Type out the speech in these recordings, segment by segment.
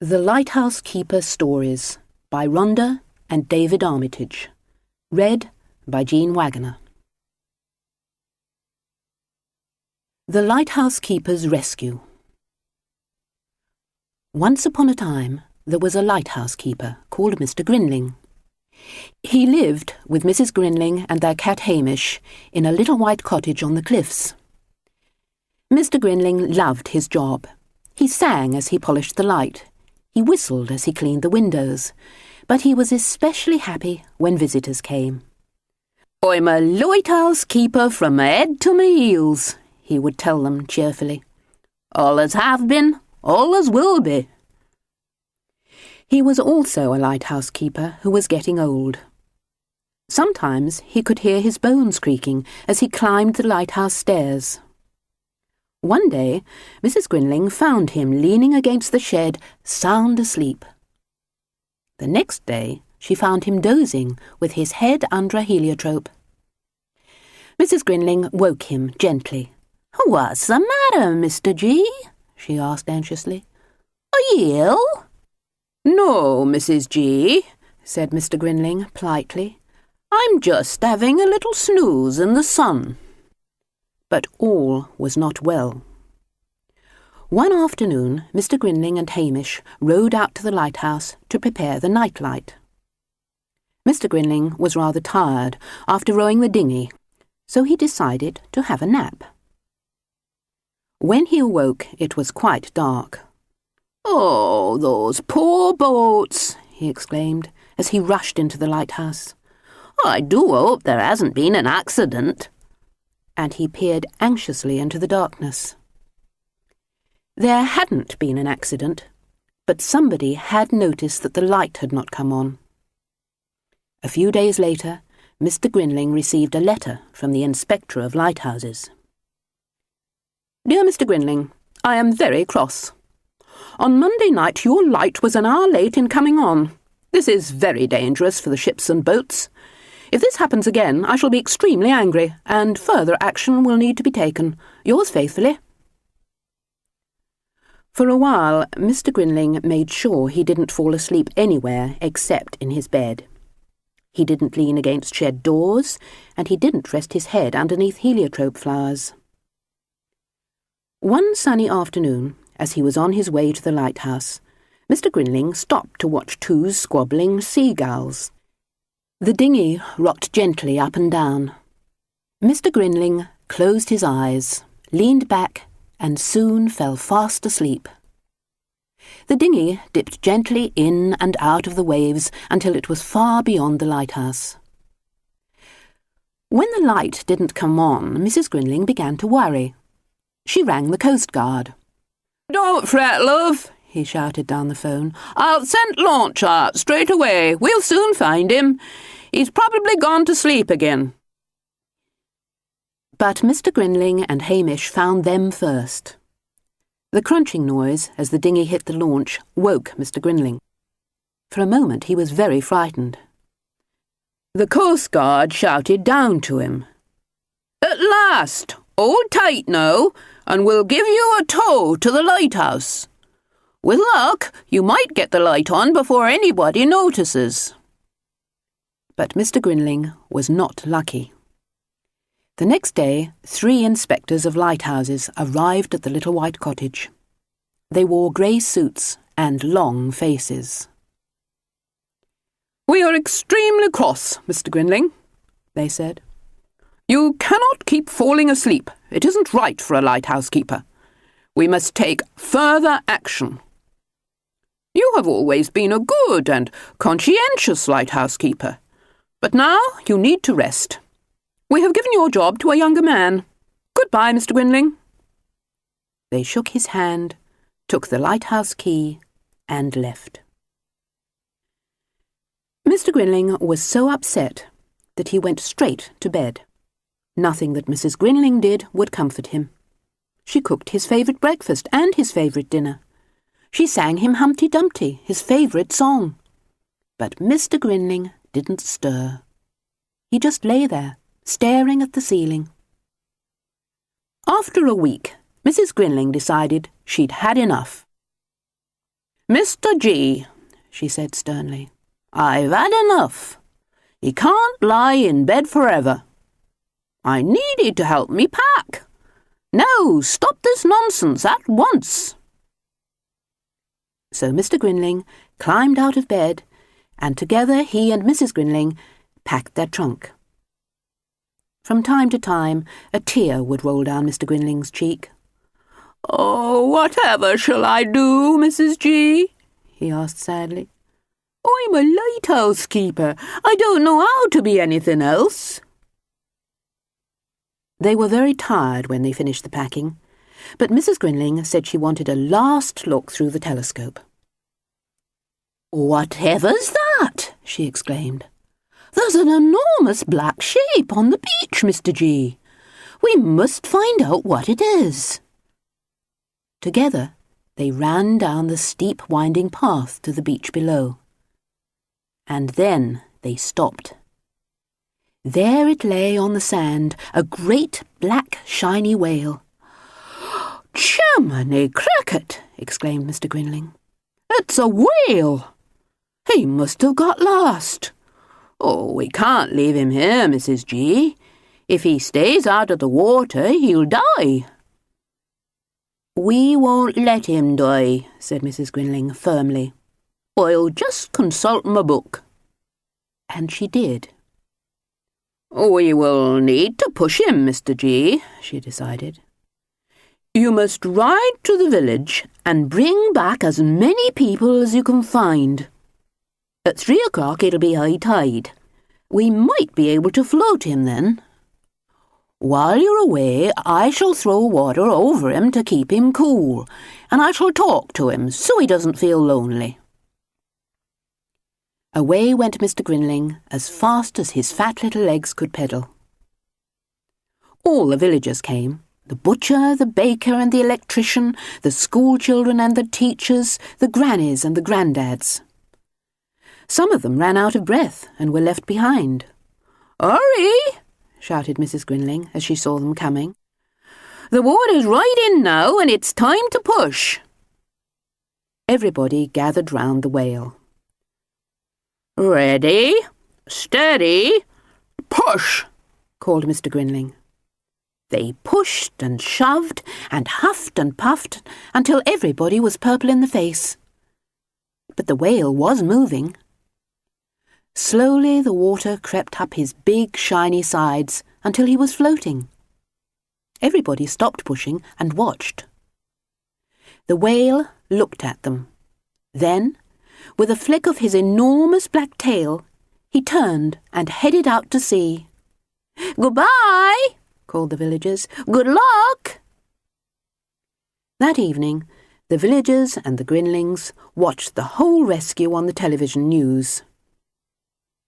The Lighthouse Keeper Stories by Rhonda and David Armitage. Read by Jean Waggoner. The Lighthouse Keeper's Rescue. Once upon a time, there was a lighthouse keeper called Mr Grinling. He lived with Mrs Grinling and their cat Hamish in a little white cottage on the cliffs. Mr Grinling loved his job. He sang as he polished the light. He whistled as he cleaned the windows, but he was especially happy when visitors came. "I'm a lighthouse keeper from my head to my heels," he would tell them cheerfully. "Always have been, always will be." He was also a lighthouse keeper who was getting old. Sometimes he could hear his bones creaking as he climbed the lighthouse stairs. One day, Mrs Grinling found him leaning against the shed, sound asleep. The next day, she found him dozing with his head under a heliotrope. Mrs Grinling woke him gently. "What's the matter, Mr G?" she asked anxiously. "Are you ill?" "No, Mrs G," said Mr Grinling politely. "I'm just having a little snooze in the sun." But all was not well. One afternoon, Mr Grinling and Hamish rowed out to the lighthouse to prepare the nightlight. Mr Grinling was rather tired after rowing the dinghy, so he decided to have a nap. When he awoke, it was quite dark. "Oh, those poor boats!" he exclaimed as he rushed into the lighthouse. "I do hope there hasn't been an accident." And he peered anxiously into the darkness. There hadn't been an accident, but somebody had noticed that the light had not come on. A few days later, Mr Grinling received a letter from the Inspector of Lighthouses. "Dear Mr Grinling, I am very cross. On Monday night your light was an hour late in coming on. This is very dangerous for the ships and boats. If this happens again, I shall be extremely angry, and further action will need to be taken. Yours faithfully." For a while, Mr Grinling made sure he didn't fall asleep anywhere except in his bed. He didn't lean against shed doors, and he didn't rest his head underneath heliotrope flowers. One sunny afternoon, as he was on his way to the lighthouse, Mr Grinling stopped to watch two squabbling seagulls. The dinghy rocked gently up and down. Mr Grinling closed his eyes, leaned back, and soon fell fast asleep. The dinghy dipped gently in and out of the waves until it was far beyond the lighthouse. When the light didn't come on, Mrs Grinling began to worry. She rang the Coast Guard. "Don't fret, love," he shouted down the phone. "I'll send launch out straight away. We'll soon find him. He's probably gone to sleep again." But Mr Grinling and Hamish found them first. The crunching noise as the dinghy hit the launch woke Mr Grinling. For a moment he was very frightened. The Coast Guard shouted down to him, "At last! Hold tight now, and we'll give you a tow to the lighthouse. With luck, you might get the light on before anybody notices." But Mr Grinling was not lucky. The next day, 3 inspectors of lighthouses arrived at the little white cottage. They wore grey suits and long faces. "We are extremely cross, Mr Grinling," they said. "You cannot keep falling asleep. It isn't right for a lighthouse keeper. We must take further action. You have always been a good and conscientious lighthouse keeper, but now you need to rest. We have given your job to a younger man. Goodbye, Mr Grinling." They shook his hand, took the lighthouse key, and left. Mr Grinling was so upset that he went straight to bed. Nothing that Mrs Grinling did would comfort him. She cooked his favourite breakfast and his favourite dinner. She sang him Humpty Dumpty, his favourite song. But Mr Grinling didn't stir. He just lay there, staring at the ceiling. After a week, Mrs Grinling decided she'd had enough. "Mr G," she said sternly, "I've had enough. He can't lie in bed forever. I need you to help me pack. Now, stop this nonsense at once." So Mr Grinling climbed out of bed, and together he and Mrs Grinling packed their trunk. From time to time a tear would roll down Mr Grinling's cheek. "Oh, whatever shall I do, Mrs G?" he asked sadly. "I'm a lighthouse keeper. I don't know how to be anything else." They were very tired when they finished the packing, but Mrs Grinling said she wanted a last look through the telescope. "Whatever's that?" she exclaimed. "There's an enormous black shape on the beach, Mr G. We must find out what it is." Together they ran down the steep winding path to the beach below. And then they stopped. There it lay on the sand, a great black shiny whale. "Jiminy cricket!" exclaimed Mr Grinling. "It's a whale! He must have got lost. Oh, we can't leave him here, Mrs G. If he stays out of the water, he'll die." "We won't let him die," said Mrs Grinling firmly. "I'll just consult my book." And she did. "We will need to push him, Mr G," she decided. "You must ride to the village and bring back as many people as you can find. At 3 o'clock it'll be high tide. We might be able to float him then. While you're away, I shall throw water over him to keep him cool, and I shall talk to him so he doesn't feel lonely." Away went Mr Grinling as fast as his fat little legs could pedal. All the villagers came, the butcher, the baker and the electrician, the school children and the teachers, the grannies and the granddads. Some of them ran out of breath and were left behind. "Hurry!" shouted Mrs Grinling as she saw them coming. "The water's right in now and it's time to push." Everybody gathered round the whale. "Ready, steady, push!" called Mr Grinling. They pushed and shoved and huffed and puffed until everybody was purple in the face. But the whale was moving. Slowly the water crept up his big shiny sides until he was floating. Everybody stopped pushing and watched. The whale looked at them. Then, with a flick of his enormous black tail, he turned and headed out to sea. "Goodbye!" called the villagers. "Good luck!" That evening, the villagers and the Grinlings watched the whole rescue on the television news.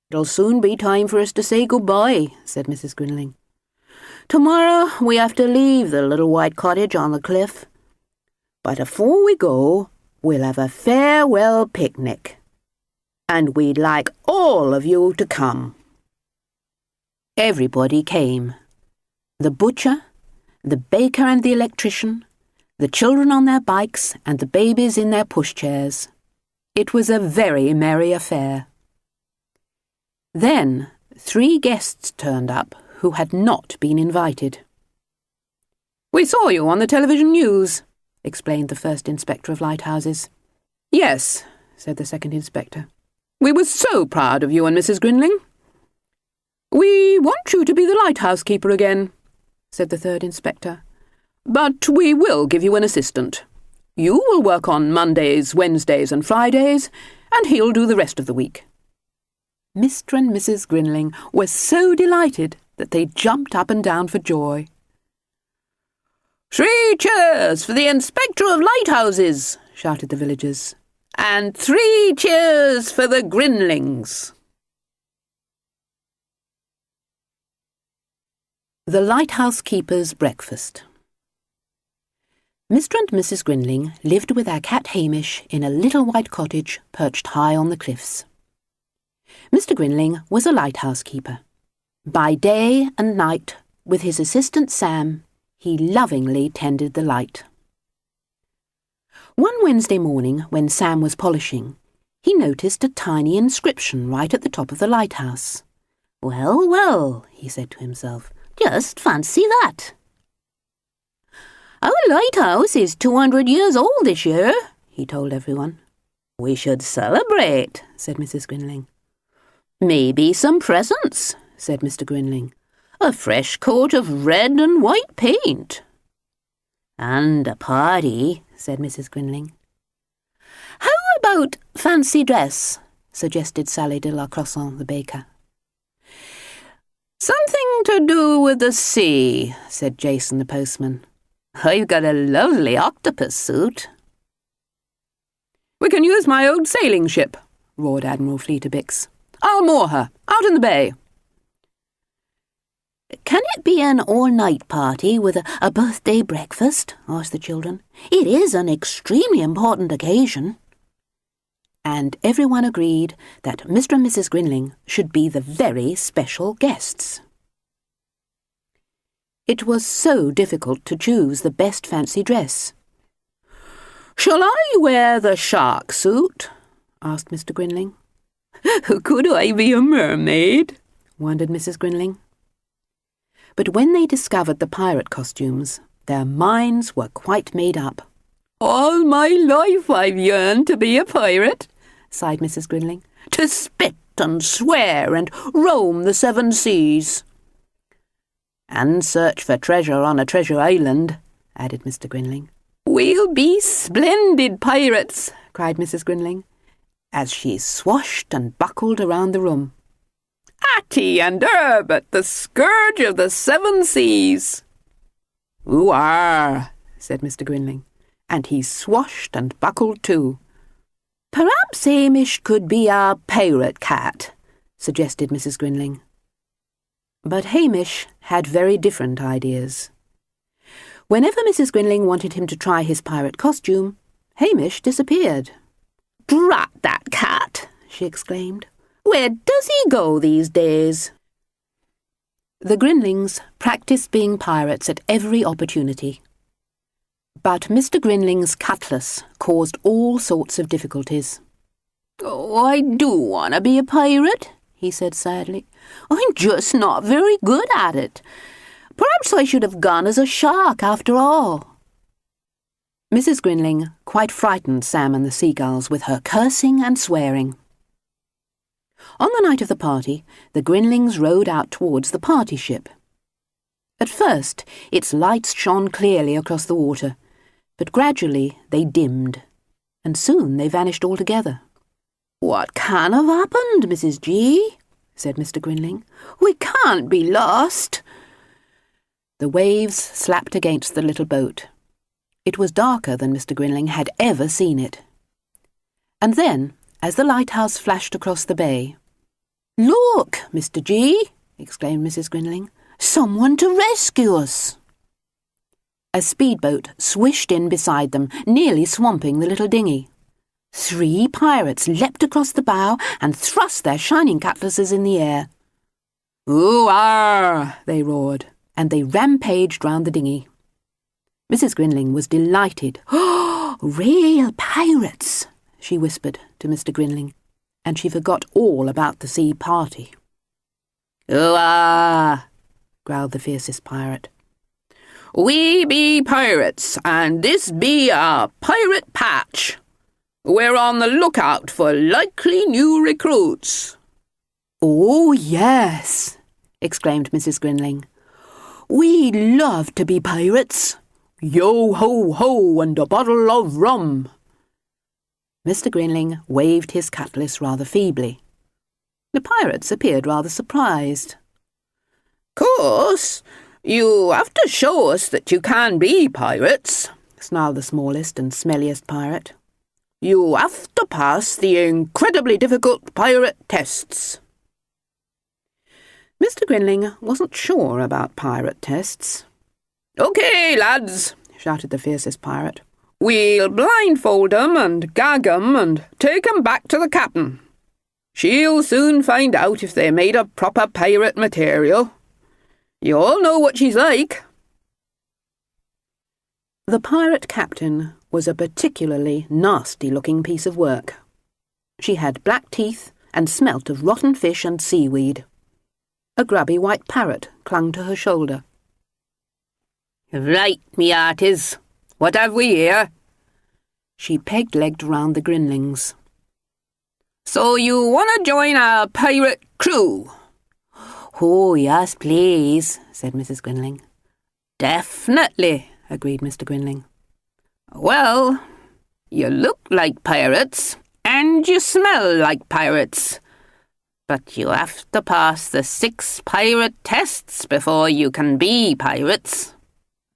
"It'll soon be time for us to say goodbye," said Mrs Grinling. "Tomorrow we have to leave the little white cottage on the cliff. But afore we go, we'll have a farewell picnic. And we'd like all of you to come." Everybody came. The butcher, the baker and the electrician, the children on their bikes and the babies in their pushchairs. It was a very merry affair. Then 3 guests turned up who had not been invited. "We saw you on the television news," explained the first inspector of lighthouses. "Yes," said the second inspector. "We were so proud of you and Mrs Grinling." "We want you to be the lighthouse keeper again," said the third inspector. "But we will give you an assistant. You will work on Mondays, Wednesdays and Fridays, and he'll do the rest of the week." Mr and Mrs Grinling were so delighted that they jumped up and down for joy. "3 cheers for the inspector of lighthouses," shouted the villagers. "And 3 cheers for the Grinlings." The Lighthouse Keeper's Breakfast. Mr and Mrs Grinling lived with their cat Hamish in a little white cottage perched high on the cliffs. Mr Grinling was a lighthouse keeper. By day and night, with his assistant Sam, he lovingly tended the light. One Wednesday morning, when Sam was polishing, he noticed a tiny inscription right at the top of the lighthouse. "Well, well," he said to himself, "just fancy that." "Our lighthouse is 200 years old this year," he told everyone. "We should celebrate," said Mrs Grinling. "Maybe some presents," said Mr Grinling. "A fresh coat of red and white paint." "And a party," said Mrs Grinling. "How about fancy dress?" suggested Sally de la Croissant, the baker. "Something to do with the sea," said Jason, the postman. "I've got a lovely octopus suit." "We can use my old sailing ship," roared Admiral Fleeterbix. "I'll moor her, out in the bay." "Can it be an all-night party with a birthday breakfast?" asked the children. "It is an extremely important occasion." And everyone agreed that Mr and Mrs Grinling should be the very special guests. It was so difficult to choose the best fancy dress. "Shall I wear the shark suit?" asked Mr Grinling. "Could I be a mermaid?" wondered Mrs Grinling. But when they discovered the pirate costumes, their minds were quite made up. "All my life I've yearned to be a pirate," sighed Mrs Grinling. "To spit and swear and roam the seven seas." "And search for treasure on a treasure island," added Mr Grinling. "We'll be splendid pirates," cried Mrs Grinling, as she swashed and buckled around the room. "Atty and Herbert, the scourge of the seven seas." "Ooh-ah," said Mr Grinling, and he swashed and buckled too. "Perhaps Hamish could be our pirate cat," suggested Mrs Grinling. But Hamish had very different ideas. Whenever Mrs Grinling wanted him to try his pirate costume, Hamish disappeared. "Drat that cat!" she exclaimed. "Where does he go these days?" The Grinlings practised being pirates at every opportunity. But Mr Grinling's cutlass caused all sorts of difficulties. "Oh, I do want to be a pirate," he said sadly. "I'm just not very good at it. Perhaps I should have gone as a shark after all." Mrs Grinling quite frightened Sam and the seagulls with her cursing and swearing. On the night of the party, the Grinlings rowed out towards the party ship. At first, its lights shone clearly across the water, but gradually they dimmed, and soon they vanished altogether. "What can have happened, Mrs G?" said Mr Grinling. "We can't be lost." The waves slapped against the little boat. It was darker than Mr Grinling had ever seen it. And then, as the lighthouse flashed across the bay, "Look, Mr G!" exclaimed Mrs Grinling. "Someone to rescue us!" A speedboat swished in beside them, nearly swamping the little dinghy. 3 pirates leapt across the bow and thrust their shining cutlasses in the air. "Ooh-ah!" they roared, and they rampaged round the dinghy. Mrs Grinling was delighted. "Oh, real pirates!" she whispered to Mr Grinling, and she forgot all about the sea party. "Ooh-ah!" growled the fiercest pirate. "We be pirates, and this be our pirate patch. We're on the lookout for likely new recruits." "Oh, yes," exclaimed Mrs Grinling. "We love to be pirates. Yo-ho-ho and a bottle of rum." Mr Grinling waved his cutlass rather feebly. The pirates appeared rather surprised. "Course, you have to show us that you can be pirates," snarled the smallest and smelliest pirate. "You have to pass the incredibly difficult pirate tests." Mr Grinling wasn't sure about pirate tests. "OK, lads," shouted the fiercest pirate. "We'll blindfold 'em and gag 'em and take 'em back to the captain. She'll soon find out if they're made of proper pirate material. You all know what she's like." The pirate captain was a particularly nasty-looking piece of work. She had black teeth and smelt of rotten fish and seaweed. A grubby white parrot clung to her shoulder. "Right, me hearties, what have we here?" She peg-legged round the Grinlings. "So you want to join our pirate crew?" "Oh, yes, please," said Mrs Grinling. "Definitely," agreed Mr Grinling. "Well, you look like pirates, and you smell like pirates. But you have to pass the 6 pirate tests before you can be pirates.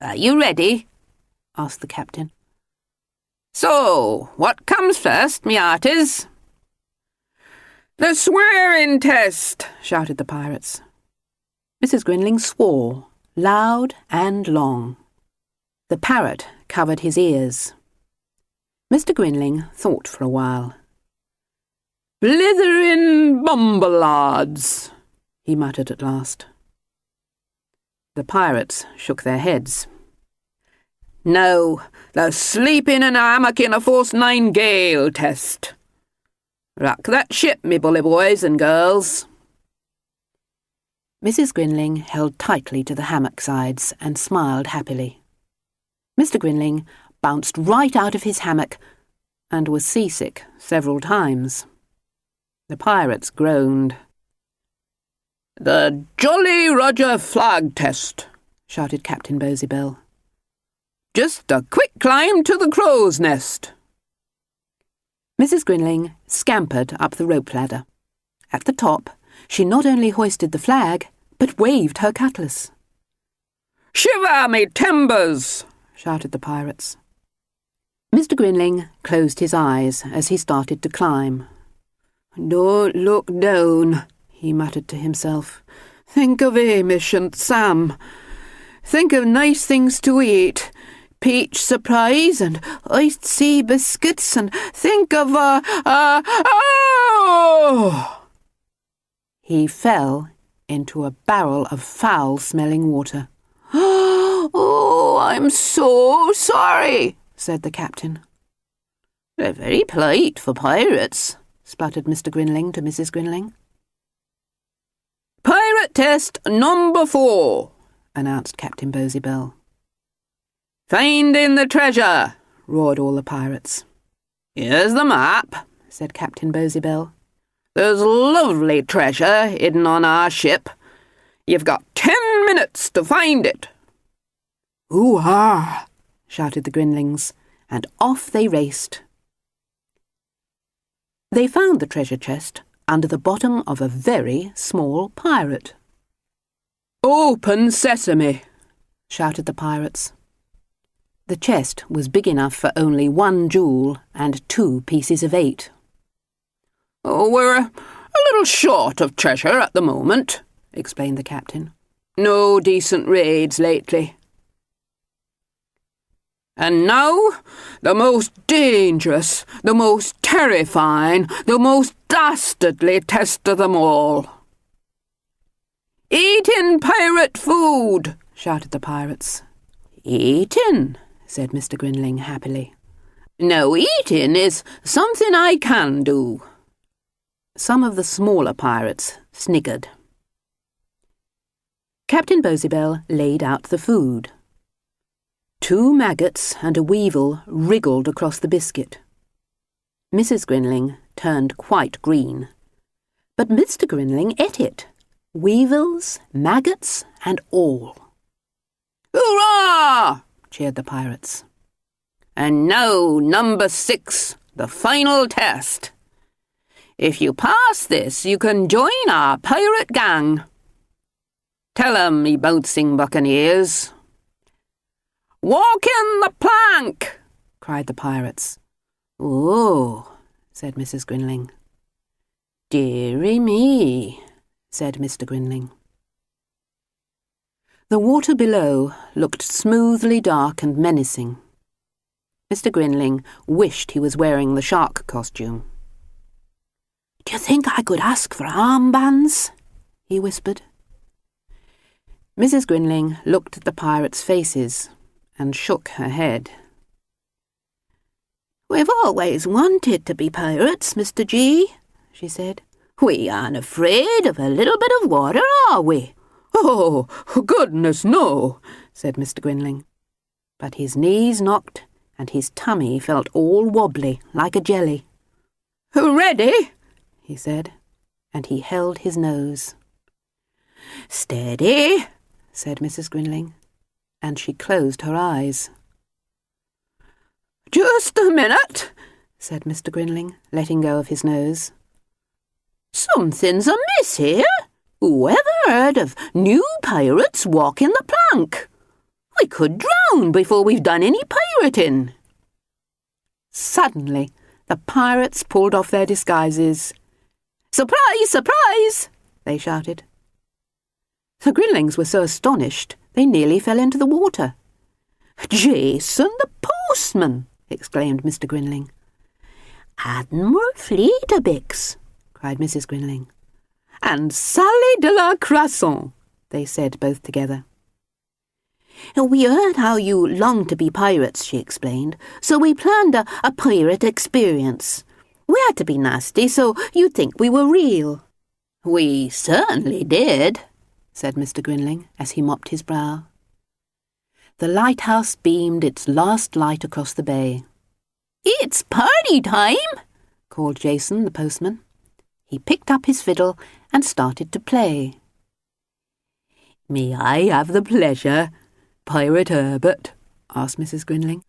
Are you ready?" asked the captain. "So, what comes first, me hearties?" "The swearing test," shouted the pirates. Mrs Grinling swore, loud and long. The parrot covered his ears. Mr Grinling thought for a while. "Blithering bumblelards," he muttered at last. The pirates shook their heads. "No, the sleeping in a hammock in a force 9 gale test. Rock that ship, me bully boys and girls." Mrs Grinling held tightly to the hammock sides and smiled happily. Mr Grinling bounced right out of his hammock and was seasick several times. The pirates groaned. "The Jolly Roger flag test," shouted Captain Bosybell. "Just a quick climb to the crow's nest." Mrs Grinling scampered up the rope ladder. At the top, she not only hoisted the flag, but waved her cutlass. "Shiver me timbers!" shouted the pirates. Mr Grinling closed his eyes as he started to climb. "Don't look down," he muttered to himself. "Think of Hamish and Sam. Think of nice things to eat. Peach surprise and iced sea biscuits, and think of oh!" He fell into a barrel of foul-smelling water. "Oh, I'm so sorry," said the captain. "They're very polite for pirates," spluttered Mr Grinling to Mrs Grinling. "Pirate test number 4, announced Captain Bosybell. "Finding the treasure," roared all the pirates. "Here's the map," said Captain Bosybell. "There's lovely treasure hidden on our ship. You've got 10 minutes to find it." "Hoo-ha!" shouted the Grinlings, and off they raced. They found the treasure chest under the bottom of a very small pirate. "Open sesame!" shouted the pirates. The chest was big enough for only 1 jewel and 2 pieces of 8. "Oh, we're a little short of treasure at the moment," explained the captain. "No decent raids lately. And now, the most dangerous, the most terrifying, the most dastardly test of them all. "Eating pirate food!" shouted the pirates. "Eating," said Mr Grinling happily. "No, eating is something I can do." Some of the smaller pirates sniggered. Captain Bosybell laid out the food. 2 maggots and a weevil wriggled across the biscuit. Mrs Grinling turned quite green. But Mr Grinling ate it, weevils, maggots, and all. "Hurrah!" cheered the pirates. "And now, number 6, the final test. If you pass this, you can join our pirate gang. Tell 'em, me bouncing buccaneers." "Walk in the plank!" cried the pirates. "Oh," said Mrs Grinling. "Dearie me," said Mr Grinling. The water below looked smoothly dark and menacing. Mr Grinling wished he was wearing the shark costume. "Do you think I could ask for armbands?" he whispered. Mrs Grinling looked at the pirates' faces and shook her head. "We've always wanted to be pirates, Mr G," she said. "We aren't afraid of a little bit of water, are we?" "Oh, goodness, no," said Mr Grinling. But his knees knocked, and his tummy felt all wobbly like a jelly. "Ready?" he said, and he held his nose. "Steady," said Mrs Grinling, and she closed her eyes. "Just a minute," said Mr Grinling, letting go of his nose. "Something's amiss here. Who ever heard of new pirates walking the plank? We could drown before we've done any pirating." Suddenly, the pirates pulled off their disguises. "Surprise! Surprise!" they shouted. The Grinlings were so astonished they nearly fell into the water. "Jason the postman!" exclaimed Mr Grinling. "Admiral Fleetabix!" cried Mrs Grinling. "And Sally de la Croissant," they said both together. "We heard how you longed to be pirates," she explained, "so we planned a pirate experience. We had to be nasty so you'd think we were real." "We certainly did," said Mr Grinling as he mopped his brow. The lighthouse beamed its last light across the bay. "It's party time!" called Jason the postman. He picked up his fiddle and started to play. "May I have the pleasure, Pirate Herbert?" asked Mrs Grinling.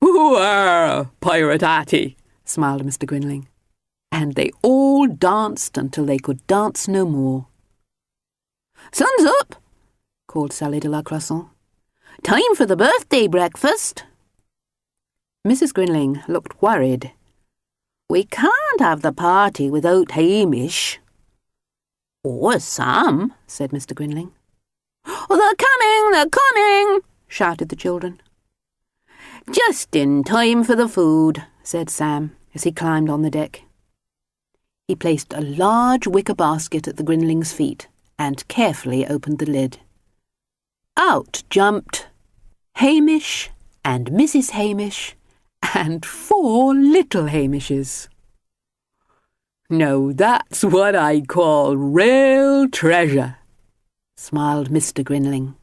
"Hooah, Pirate Atty!" smiled Mr Grinling. And they all danced until they could dance no more. "Sun's up!" called Sally de la Croissant. "Time for the birthday breakfast." Mrs Grinling looked worried. "We can't have the party without Hamish." "Or Sam," said Mr Grinling. "Oh, they're coming!" shouted the children. "Just in time for the food," said Sam as he climbed on the deck. He placed a large wicker basket at the Grinling's feet and carefully opened the lid. Out jumped Hamish and Mrs Hamish and 4 little Hamishes. "Now that's what I call real treasure," smiled Mr Grinling.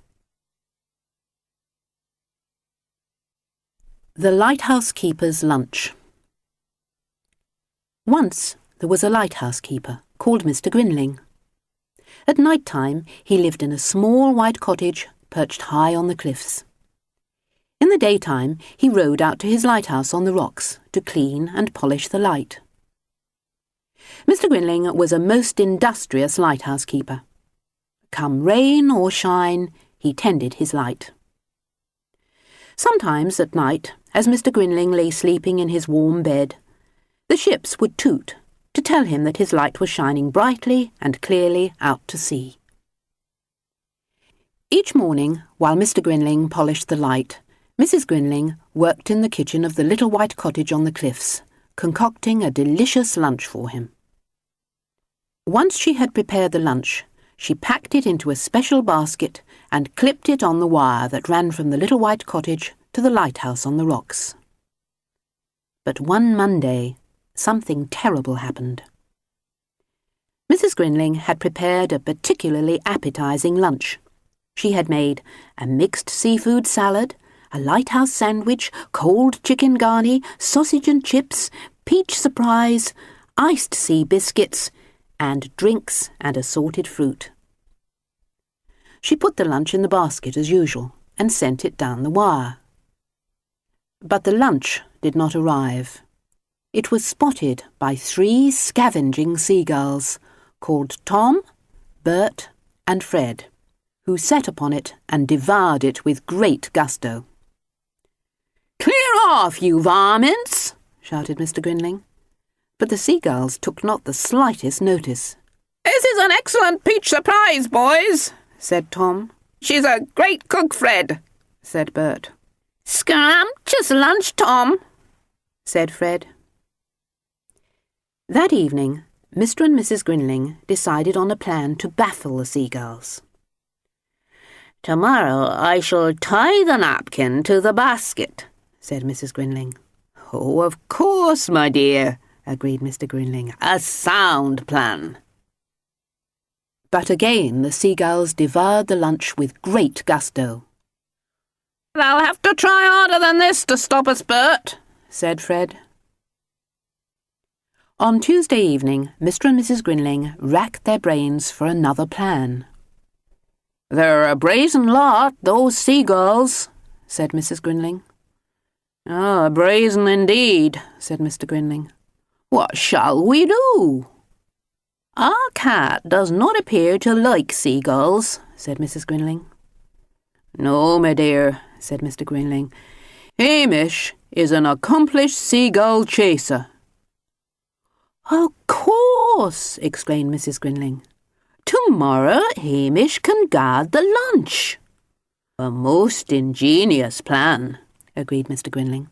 The Lighthouse Keeper's Lunch. Once there was a lighthouse keeper called Mr Grinling. At night time he lived in a small white cottage perched high on the cliffs. In the daytime he rowed out to his lighthouse on the rocks to clean and polish the light. Mr Grinling was a most industrious lighthouse keeper. Come rain or shine, he tended his light. Sometimes at night, as Mr Grinling lay sleeping in his warm bed, the ships would toot to tell him that his light was shining brightly and clearly out to sea. Each morning, while Mr Grinling polished the light, Mrs Grinling worked in the kitchen of the little white cottage on the cliffs, concocting a delicious lunch for him. Once she had prepared the lunch, she packed it into a special basket and clipped it on the wire that ran from the little white cottage to the lighthouse on the rocks. But one Monday, something terrible happened. Mrs Grinling had prepared a particularly appetizing lunch. She had made a mixed seafood salad, a lighthouse sandwich, cold chicken garni, sausage and chips, peach surprise, iced sea biscuits, and drinks and assorted fruit. She put the lunch in the basket as usual and sent it down the wire. But the lunch did not arrive. It was spotted by 3 scavenging seagulls called Tom, Bert, and Fred, who set upon it and devoured it with great gusto. "Clear off, you varmints!" shouted Mr Grinling. But the seagulls took not the slightest notice. "This is an excellent peach surprise, boys," said Tom. "She's a great cook, Fred," said Bert. "Scrumptious lunch, Tom," said Fred. That evening, Mr and Mrs Grinling decided on a plan to baffle the seagulls. "Tomorrow I shall tie the napkin to the basket," said Mrs Grinling. Oh, of course, my dear, agreed Mr Grinling. A sound plan. But again the seagulls devoured the lunch with great gusto. "They'll have to try harder than this to stop us, Bert," said Fred. On Tuesday evening, Mr and Mrs Grinling racked their brains for another plan. "They're a brazen lot, those seagulls," said Mrs Grinling. "Ah, brazen indeed," said Mr Grinling. "What shall we do?" "Our cat does not appear to like seagulls," said Mrs Grinling. "No, my dear," said Mr Grinling. "Hamish is an accomplished seagull chaser." "Of course," exclaimed Mrs Grinling. "Tomorrow Hamish can guard the lunch." "A most ingenious plan," agreed Mr Grinling.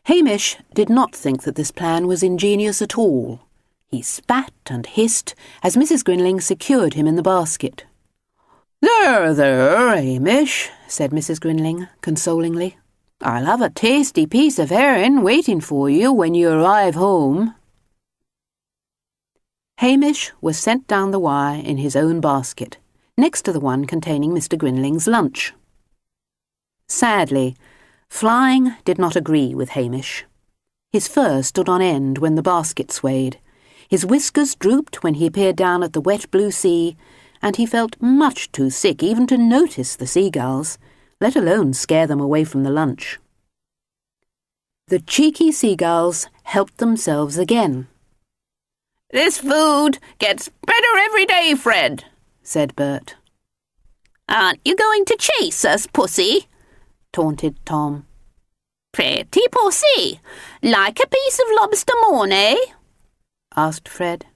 Hamish did not think that this plan was ingenious at all. He spat and hissed as Mrs Grinling secured him in the basket. "There, there, Hamish," said Mrs Grinling consolingly. "I'll have a tasty piece of herring waiting for you when you arrive home." Hamish was sent down the wire in his own basket, next to the one containing Mr Grinling's lunch. Sadly, flying did not agree with Hamish. His fur stood on end when the basket swayed, his whiskers drooped when he peered down at the wet blue sea, and he felt much too sick even to notice the seagulls, let alone scare them away from the lunch. The cheeky seagulls helped themselves again. "This food gets better every day, Fred," said Bert. "Aren't you going to chase us, pussy?" taunted Tom. "Pretty pussy. Like a piece of lobster mornay?" asked Fred.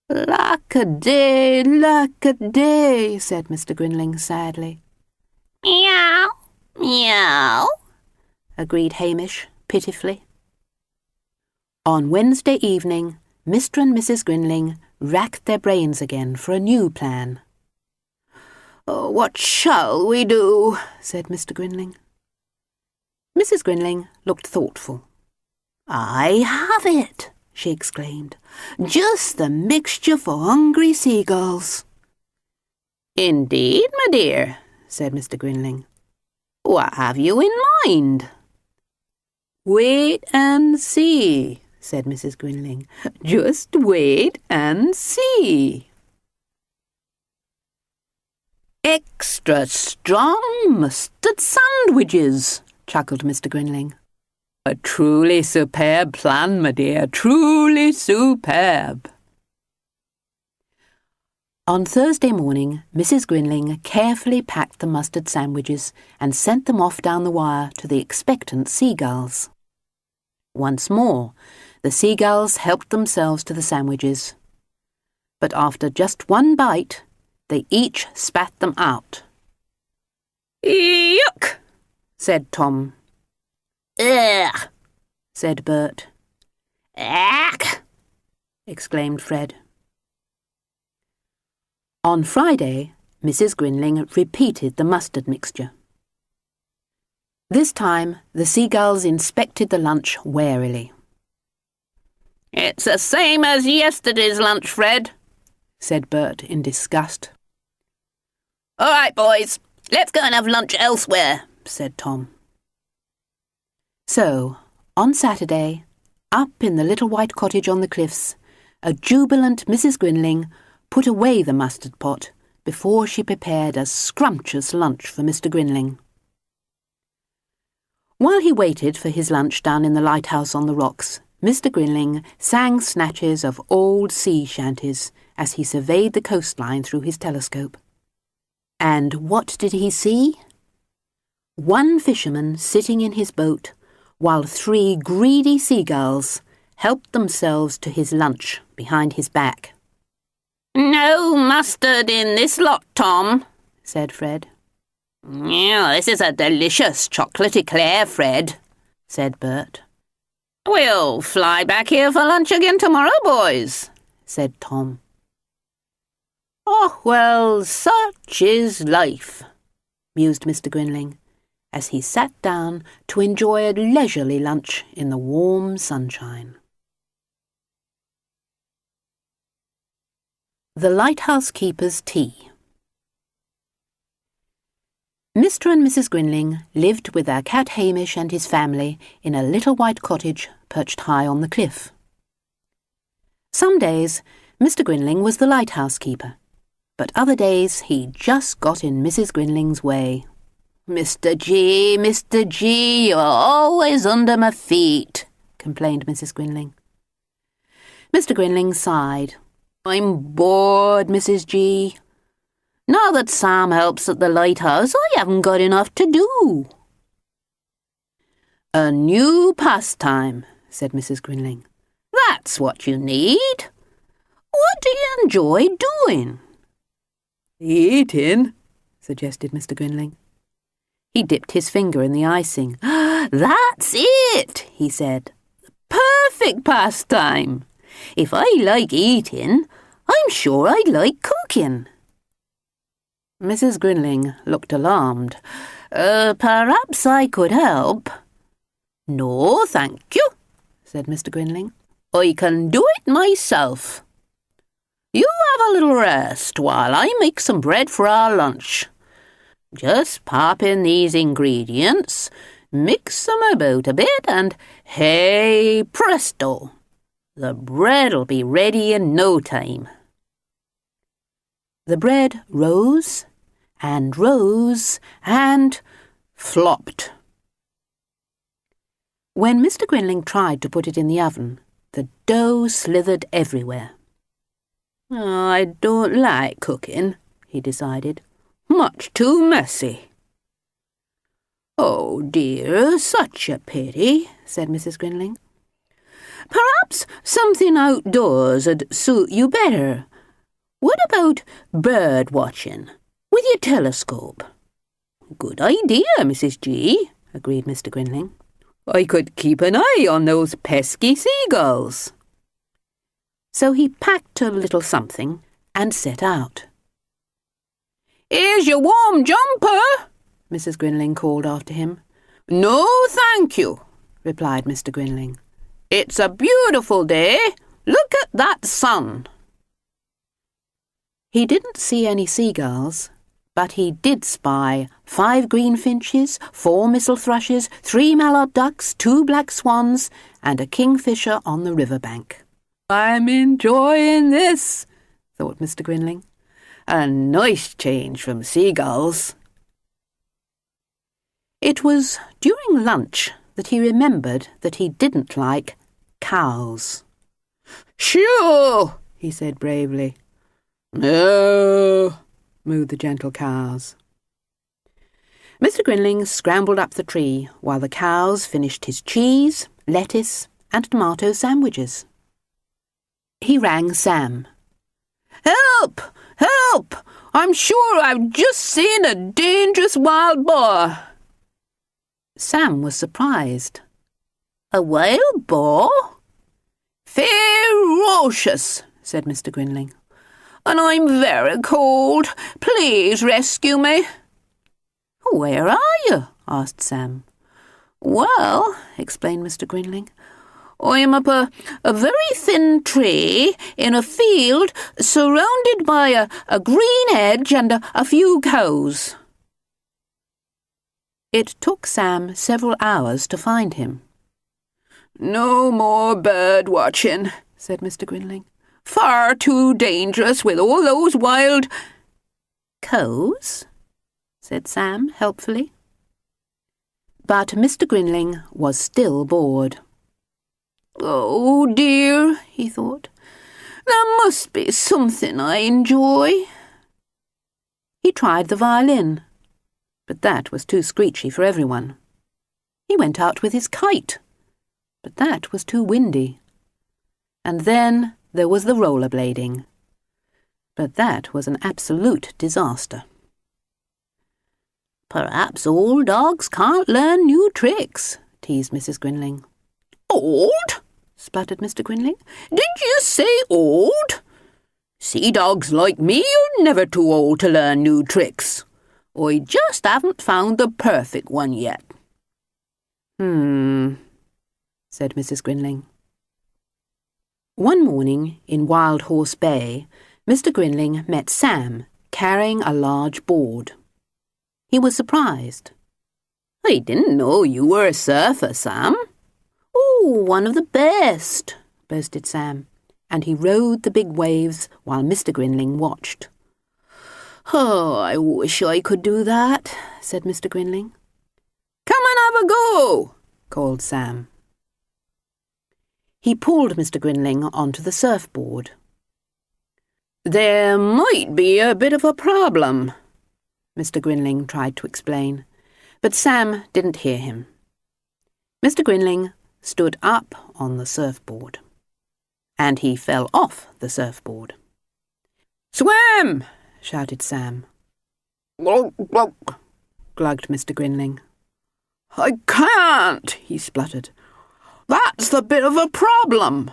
"Lack-a-day, lack-a-day," said Mr Grinling sadly. "Meow, meow," agreed Hamish pitifully. On Wednesday evening, Mr and Mrs Grinling racked their brains again for a new plan. "Oh, what shall we do?" said Mr Grinling. Mrs Grinling looked thoughtful. "I have it!" she exclaimed. "Just the mixture for hungry seagulls." "Indeed, my dear," said Mr Grinling. "What have you in mind?" "Wait and see," said Mrs Grinling. "Just wait and see." "Extra strong mustard sandwiches," chuckled Mr Grinling. "A truly superb plan, my dear, truly superb." On Thursday morning, Mrs Grinling carefully packed the mustard sandwiches and sent them off down the wire to the expectant seagulls. Once more, the seagulls helped themselves to the sandwiches. But after just one bite, they each spat them out. "Yuck," said Tom. "Ugh," said Bert. "Ack," exclaimed Fred. On Friday, Mrs Grinling repeated the mustard mixture. This time, the seagulls inspected the lunch warily. "It's the same as yesterday's lunch, Fred," said Bert in disgust. "All right, boys, let's go and have lunch elsewhere," said Tom. So, on Saturday, up in the little white cottage on the cliffs, a jubilant Mrs Grinling put away the mustard pot before she prepared a scrumptious lunch for Mr Grinling. While he waited for his lunch down in the lighthouse on the rocks, Mr Grinling sang snatches of old sea shanties as he surveyed the coastline through his telescope. And what did he see? One fisherman sitting in his boat, while 3 greedy seagulls helped themselves to his lunch behind his back. "No mustard in this lot, Tom," said Fred. "Yeah, this is a delicious chocolate eclair, Fred," said Bert. "We'll fly back here for lunch again tomorrow, boys," said Tom. "Oh, well, such is life," mused Mr Grinling, as he sat down to enjoy a leisurely lunch in the warm sunshine. The Lighthouse Keeper's Tea. Mr and Mrs Grinling lived with their cat Hamish and his family in a little white cottage perched high on the cliff. Some days Mr Grinling was the lighthouse keeper, but other days he just got in Mrs Grinling's way. Mr G, you're always under my feet, complained Mrs Grinling. Mr Grinling sighed. I'm bored, Mrs G. Now that Sam helps at the lighthouse, I haven't got enough to do. A new pastime, said Mrs Grinling. That's what you need. What do you enjoy doing? Eating, suggested Mr Grinling. He dipped his finger in the icing. That's it, he said. Perfect pastime. If I like eating, I'm sure I'd like cooking. Mrs Grinling looked alarmed. Perhaps I could help. No, thank you, said Mr Grinling. I can do it myself. You have a little rest while I make some bread for our lunch. Just pop in these ingredients, mix them about a bit, and hey presto, the bread'll be ready in no time. The bread rose and rose and flopped. When Mr Grinling tried to put it in the oven, the dough slithered everywhere. Oh, I don't like cooking, he decided. Much too messy. Oh dear, such a pity, said Mrs Grinling. Perhaps something outdoors would suit you better. What about bird watching with your telescope? Good idea, Mrs G, agreed Mr Grinling. I could keep an eye on those pesky seagulls. So he packed a little something and set out. Here's your warm jumper, Mrs Grinling called after him. No, thank you, replied Mr Grinling. It's a beautiful day. Look at that sun. He didn't see any seagulls, but he did spy 5 green finches, 4 missel thrushes, 3 mallard ducks, 2 black swans, and a kingfisher on the river bank. I'm enjoying this, thought Mr Grinling. A nice change from seagulls. It was during lunch that he remembered that he didn't like cows. Shoo, he said bravely. No, mooed the gentle cows. Mr Grinling scrambled up the tree while the cows finished his cheese, lettuce, and tomato sandwiches. He rang Sam. Help! Help! I'm sure I've just seen a dangerous wild boar. Sam was surprised. A wild boar? Ferocious, said Mr Grinling. And I'm very cold. Please rescue me. Where are you? asked Sam. Well, explained Mr Grinling, I'm up a very thin tree in a field surrounded by a green hedge and a few cows. It took Sam several hours to find him. No more bird watching, said Mr Grinling. Far too dangerous with all those wild... Cows? said Sam helpfully. But Mr Grinling was still bored. Oh dear, he thought. There must be something I enjoy. He tried the violin, but that was too screechy for everyone. He went out with his kite, but that was too windy. And then there was the rollerblading, but that was an absolute disaster. Perhaps old dogs can't learn new tricks, teased Mrs Grinling. Old? spluttered Mr Grinling. Did you say old? Sea dogs like me are never too old to learn new tricks. I just haven't found the perfect one yet. Said Mrs Grinling. One morning in Wild Horse Bay, Mr Grinling met Sam carrying a large board. He was surprised. I didn't know you were a surfer, Sam. "Oh, one of the best," boasted Sam, and he rode the big waves while Mr Grinling watched. Oh, I wish I could do that, said Mr Grinling. Come and have a go, called Sam. He pulled Mr Grinling onto the surfboard. There might be a bit of a problem, Mr Grinling tried to explain, but Sam didn't hear him. Mr Grinling stood up on the surfboard, and he fell off the surfboard. Swim! shouted Sam. Glug, glug, glugged Mr Grinling. I can't, he spluttered. That's the bit of a problem.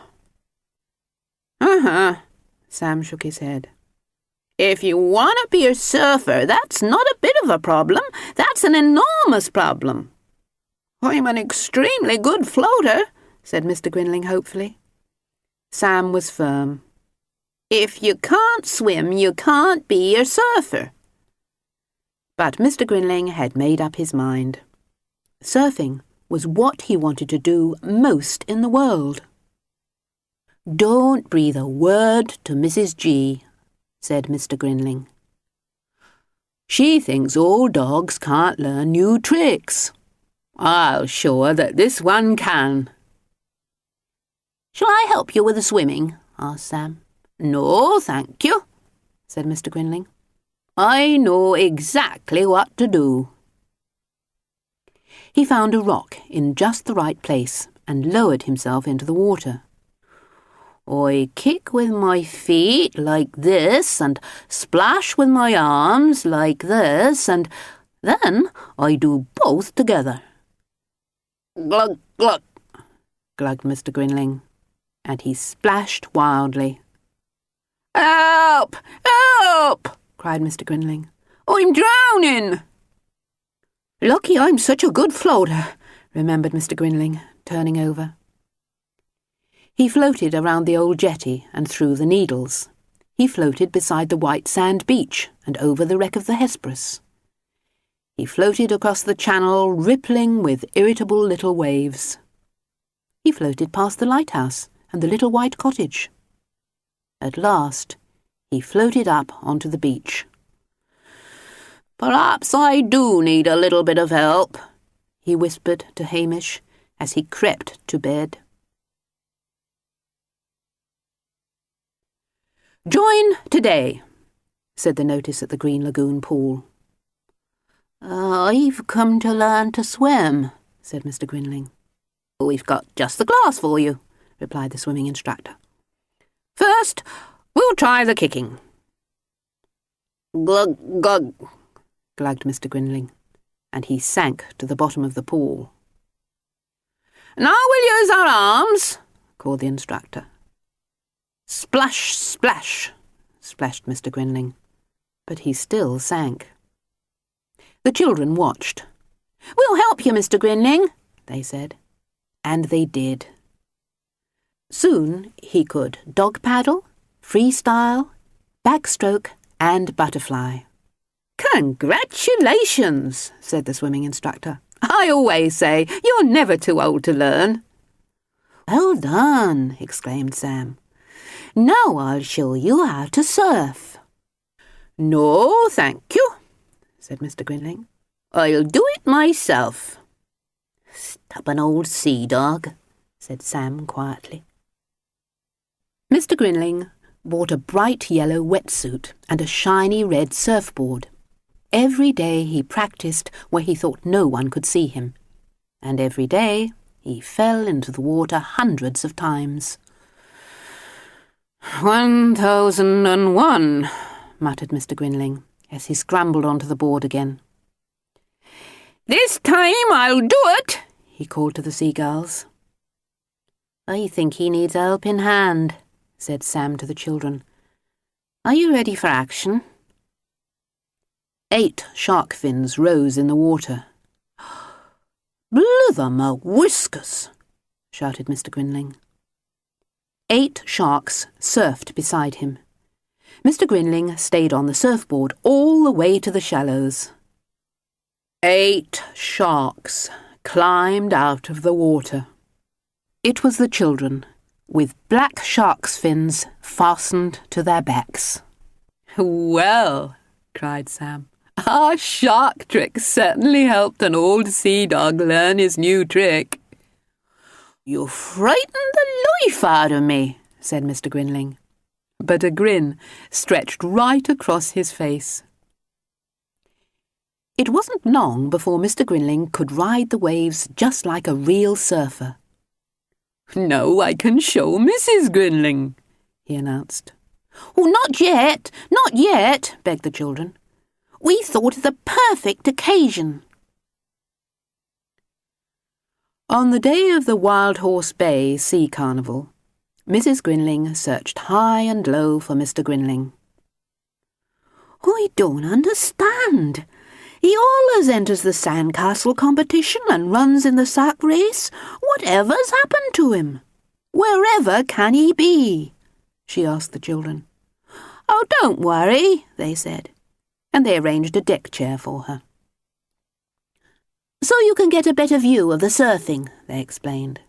Sam shook his head. If you want to be a surfer, that's not a bit of a problem. That's an enormous problem. I'm an extremely good floater, said Mr Grinling hopefully. Sam was firm. If you can't swim, you can't be a surfer. But Mr Grinling had made up his mind. Surfing was what he wanted to do most in the world. "Don't breathe a word to Mrs G," said Mr Grinling. "She thinks all dogs can't learn new tricks. I'll show her that this one can." "Shall I help you with the swimming?" asked Sam. "No, thank you," said Mr Grinling. "I know exactly what to do." He found a rock in just the right place and lowered himself into the water. "I kick with my feet like this and splash with my arms like this, and then I do both together." "Glug, glug," glugged Mr Grinling, and he splashed wildly. "Help! Help!" cried Mr Grinling. "I'm drowning!" "Lucky I'm such a good floater," remembered Mr Grinling, turning over. He floated around the old jetty and through the Needles. He floated beside the white sand beach and over the wreck of the Hesperus. He floated across the channel, rippling with irritable little waves. He floated past the lighthouse and the little white cottage. At last, he floated up onto the beach. "Perhaps I do need a little bit of help," he whispered to Hamish as he crept to bed. "Join today," said the notice at the Green Lagoon pool. "I've come to learn to swim," said Mr Grinling. "We've got just the class for you," replied the swimming instructor. "First, we'll try the kicking." "Glug, glug," glugged Mr Grinling, and he sank to the bottom of the pool. "Now we'll use our arms," called the instructor. "Splash, splash," splashed Mr Grinling, but he still sank. The children watched. "We'll help you, Mr Grinling," they said, and they did. Soon he could dog paddle, freestyle, backstroke, and butterfly. "Congratulations," said the swimming instructor. "I always say you're never too old to learn." "Well done," exclaimed Sam. "Now I'll show you how to surf." "No, thank you," said Mr Grinling. "I'll do it myself." "Stubborn old sea dog," said Sam quietly. Mr Grinling bought a bright yellow wetsuit and a shiny red surfboard. Every day he practised where he thought no one could see him, and every day he fell into the water hundreds of times. 1001, muttered Mr Grinling as he scrambled onto the board again. "This time I'll do it," he called to the seagulls. "I think he needs a helping hand," said Sam to the children. "Are you ready for action?" 8 shark fins rose in the water. "Blither my whiskers!" shouted Mr Grinling. 8 sharks surfed beside him. Mr Grinling stayed on the surfboard all the way to the shallows. 8 sharks climbed out of the water. It was the children, with black shark's fins fastened to their backs. "Well," cried Sam, "our shark trick certainly helped an old sea dog learn his new trick." "You frightened the life out of me," said Mr Grinling, but a grin stretched right across his face. It wasn't long before Mr Grinling could ride the waves just like a real surfer. "Now I can show Mrs Grinling," he announced. "Oh, not yet," begged the children. "We thought of the perfect occasion." On the day of the Wild Horse Bay Sea Carnival, Mrs Grinling searched high and low for Mr Grinling. "I don't understand. He always enters the sandcastle competition and runs in the sack race. Whatever's happened to him? Wherever can he be?" she asked the children. "Oh, don't worry," they said, and they arranged a deck chair for her. "So you can get a better view of the surfing," they explained.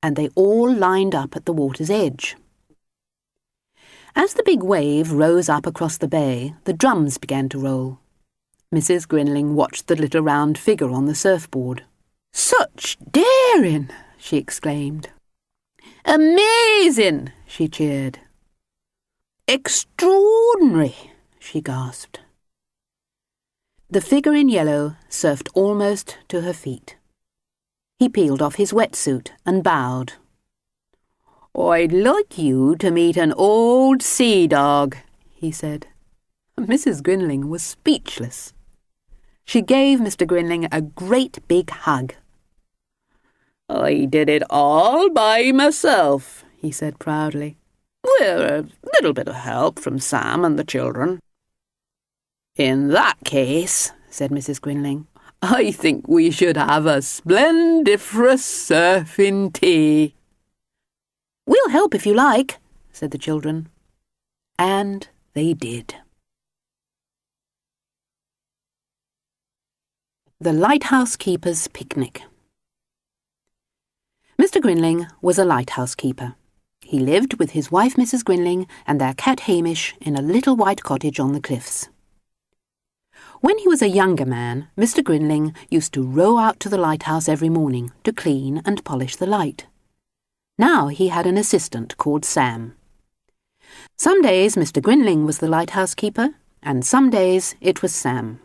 And they all lined up at the water's edge. As the big wave rose up across the bay, the drums began to roll. Mrs Grinling watched the little round figure on the surfboard. "Such daring!" she exclaimed. "Amazing!" she cheered. "Extraordinary!" she gasped. The figure in yellow surfed almost to her feet. He peeled off his wetsuit and bowed. "I'd like you to meet an old sea dog," he said. Mrs Grinling was speechless. She gave Mr Grinling a great big hug. "I did it all by myself," he said proudly, "with a little bit of help from Sam and the children." "In that case," said Mrs Grinling, "I think we should have a splendiferous surfing tea." "We'll help if you like," said the children. And they did. The Lighthouse Keeper's Picnic. Mr Grinling was a lighthouse keeper. He lived with his wife Mrs Grinling and their cat Hamish in a little white cottage on the cliffs. When he was a younger man, Mr Grinling used to row out to the lighthouse every morning to clean and polish the light. Now he had an assistant called Sam. Some days Mr Grinling was the lighthouse keeper, and some days it was Sam.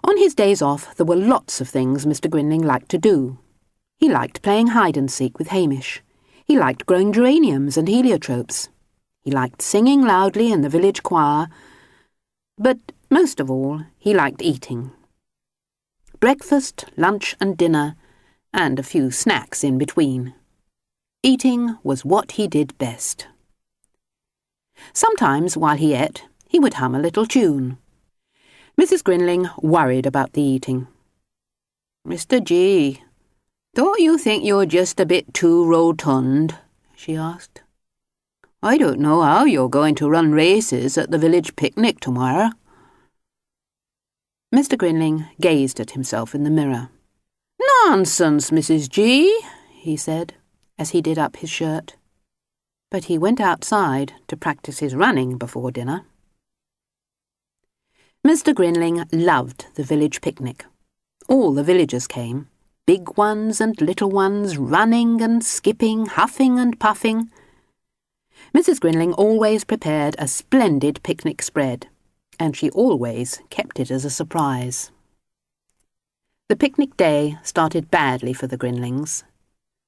On his days off there were lots of things Mr Grinling liked to do. He liked playing hide-and-seek with Hamish. He liked growing geraniums and heliotropes. He liked singing loudly in the village choir. But most of all, he liked eating. Breakfast, lunch and dinner, and a few snacks in between. Eating was what he did best. Sometimes, while he ate, he would hum a little tune. Mrs Grinling worried about the eating. "Mr G, don't you think you're just a bit too rotund?" she asked. "I don't know how you're going to run races at the village picnic tomorrow." Mr Grinling gazed at himself in the mirror. "Nonsense, Mrs G," he said, as he did up his shirt. But he went outside to practice his running before dinner. Mr Grinling loved the village picnic. All the villagers came, big ones and little ones, running and skipping, huffing and puffing. Mrs Grinling always prepared a splendid picnic spread, and she always kept it as a surprise. The picnic day started badly for the Grinlings.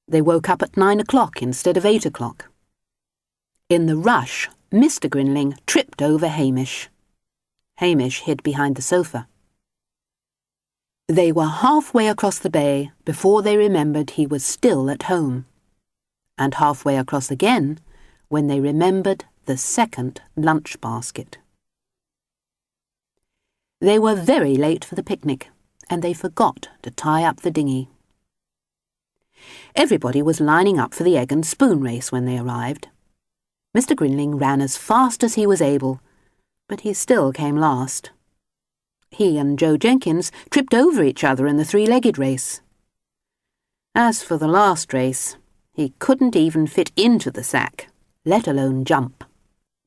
They woke up at 9 o'clock instead of 8 o'clock. In the rush, Mr Grinling tripped over Hamish. Hamish hid behind the sofa. They were halfway across the bay before they remembered he was still at home, and halfway across again when they remembered the second lunch basket. They were very late for the picnic, and they forgot to tie up the dinghy. Everybody was lining up for the egg and spoon race when they arrived. Mr Grinling ran as fast as he was able, but he still came last. He and Joe Jenkins tripped over each other in the three-legged race. As for the last race, he couldn't even fit into the sack, let alone jump.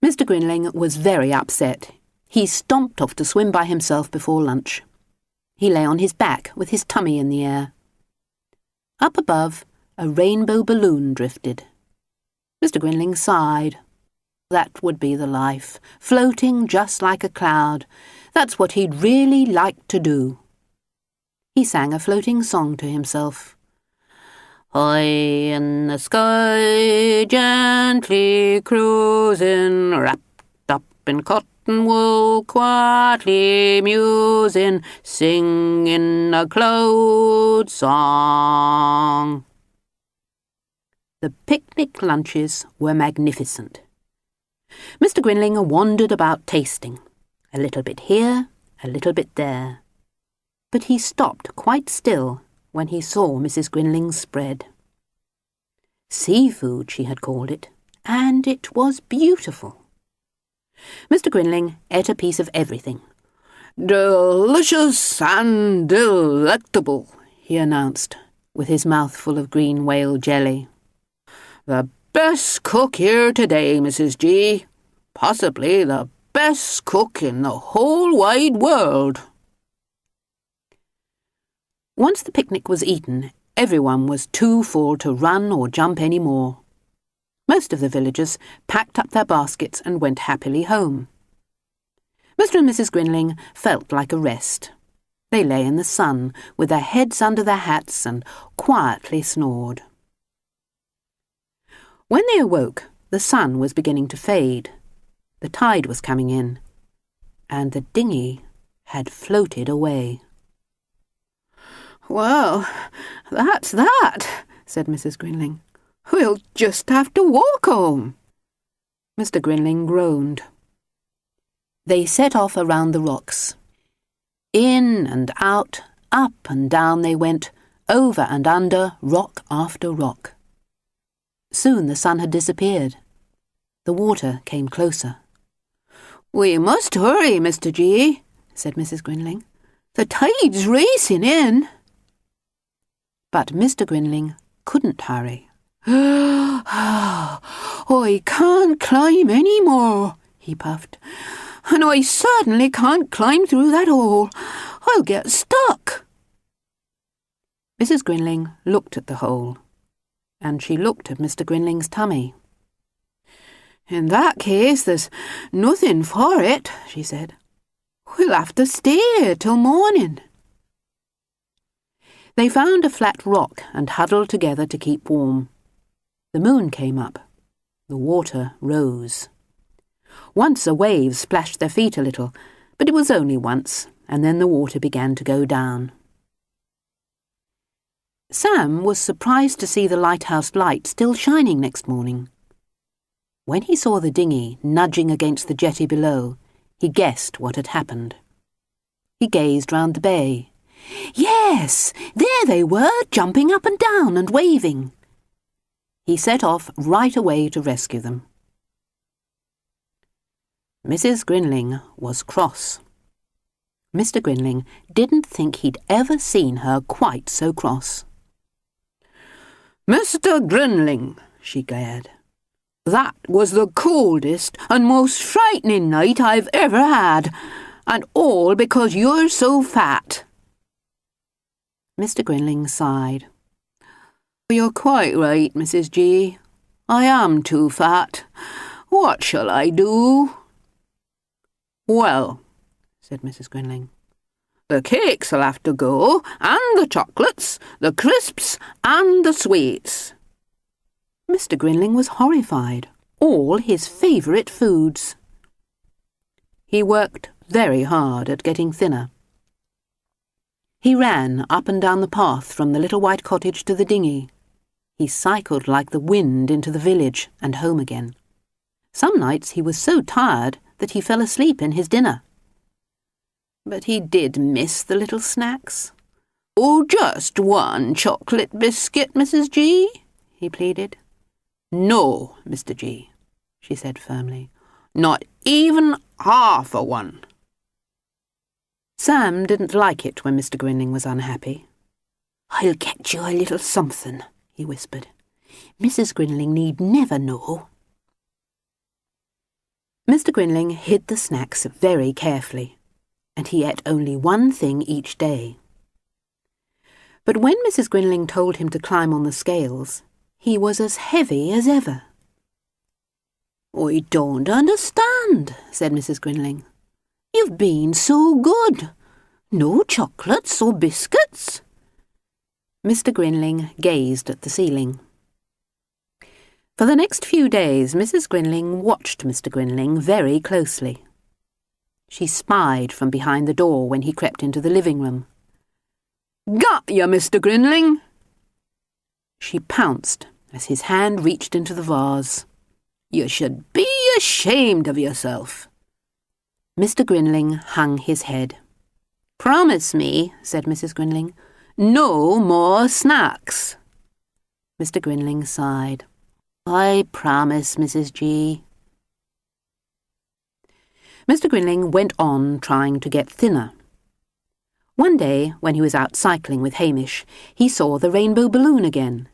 Mr Grinling was very upset. He stomped off to swim by himself before lunch. He lay on his back with his tummy in the air. Up above, a rainbow balloon drifted. Mr Grinling sighed. That would be the life, floating just like a cloud. That's what he'd really like to do. He sang a floating song to himself. High in the sky, gently cruising, wrapped up in cotton wool, quietly musing, singing a cloud song. The picnic lunches were magnificent. Mr Grinling wandered about tasting, a little bit here, a little bit there. But he stopped quite still when he saw Mrs Grinling's spread. Seafood, she had called it, and it was beautiful. Mr Grinling ate a piece of everything. "Delicious and delectable," he announced, with his mouth full of green whale jelly. "The best cook here today, Mrs G. Possibly the best cook in the whole wide world." Once the picnic was eaten, everyone was too full to run or jump any more. Most of the villagers packed up their baskets and went happily home. Mr and Mrs Grinling felt like a rest. They lay in the sun with their heads under their hats and quietly snored. When they awoke, the sun was beginning to fade. The tide was coming in, and the dinghy had floated away. "Well, that's that," said Mrs Grinling. "We'll just have to walk home." Mr Grinling groaned. They set off around the rocks. In and out, up and down they went, over and under, rock after rock. Soon the sun had disappeared. The water came closer. "We must hurry, Mr G," said Mrs Grinling. "The tide's racing in." But Mr Grinling couldn't hurry. "I can't climb any more," he puffed. "And I certainly can't climb through that hole. I'll get stuck." Mrs Grinling looked at the hole, and she looked at Mr Grinling's tummy. "In that case, there's nothing for it," she said. "We'll have to stay here till morning." They found a flat rock and huddled together to keep warm. The moon came up. The water rose. Once a wave splashed their feet a little, but it was only once, and then the water began to go down. Sam was surprised to see the lighthouse light still shining next morning. When he saw the dinghy nudging against the jetty below, he guessed what had happened. He gazed round the bay. Yes, there they were, jumping up and down and waving. He set off right away to rescue them. Mrs Grinling was cross. Mr Grinling didn't think he'd ever seen her quite so cross. "Mr Grinling," she glared, "that was the coldest and most frightening night I've ever had, and all because you're so fat." Mr Grinling sighed. "You're quite right, Mrs G. I am too fat. What shall I do?" "Well," said Mrs Grinling, "the cakes'll have to go, and the chocolates, the crisps, and the sweets." Mr Grinling was horrified. All his favourite foods. He worked very hard at getting thinner. He ran up and down the path from the little white cottage to the dinghy. He cycled like the wind into the village and home again. Some nights he was so tired that he fell asleep in his dinner. But he did miss the little snacks. "Oh, just one chocolate biscuit, Mrs G?" he pleaded. "No, Mr G," she said firmly. "Not even half a one." Sam didn't like it when Mr Grinling was unhappy. "I'll get you a little something," he whispered. "Mrs Grinling need never know." Mr Grinling hid the snacks very carefully, and he ate only one thing each day. But when Mrs Grinling told him to climb on the scales, he was as heavy as ever. "I don't understand," said Mrs Grinling. "You've been so good. No chocolates or biscuits." Mr Grinling gazed at the ceiling. For the next few days, Mrs Grinling watched Mr Grinling very closely. She spied from behind the door when he crept into the living room. "Got you, Mr Grinling!" She pounced as his hand reached into the vase. "You should be ashamed of yourself." Mr Grinling hung his head. "Promise me," said Mrs Grinling, "no more snacks." Mr Grinling sighed. "I promise, Mrs G." Mr Grinling went on trying to get thinner. One day, when he was out cycling with Hamish, he saw the rainbow balloon again.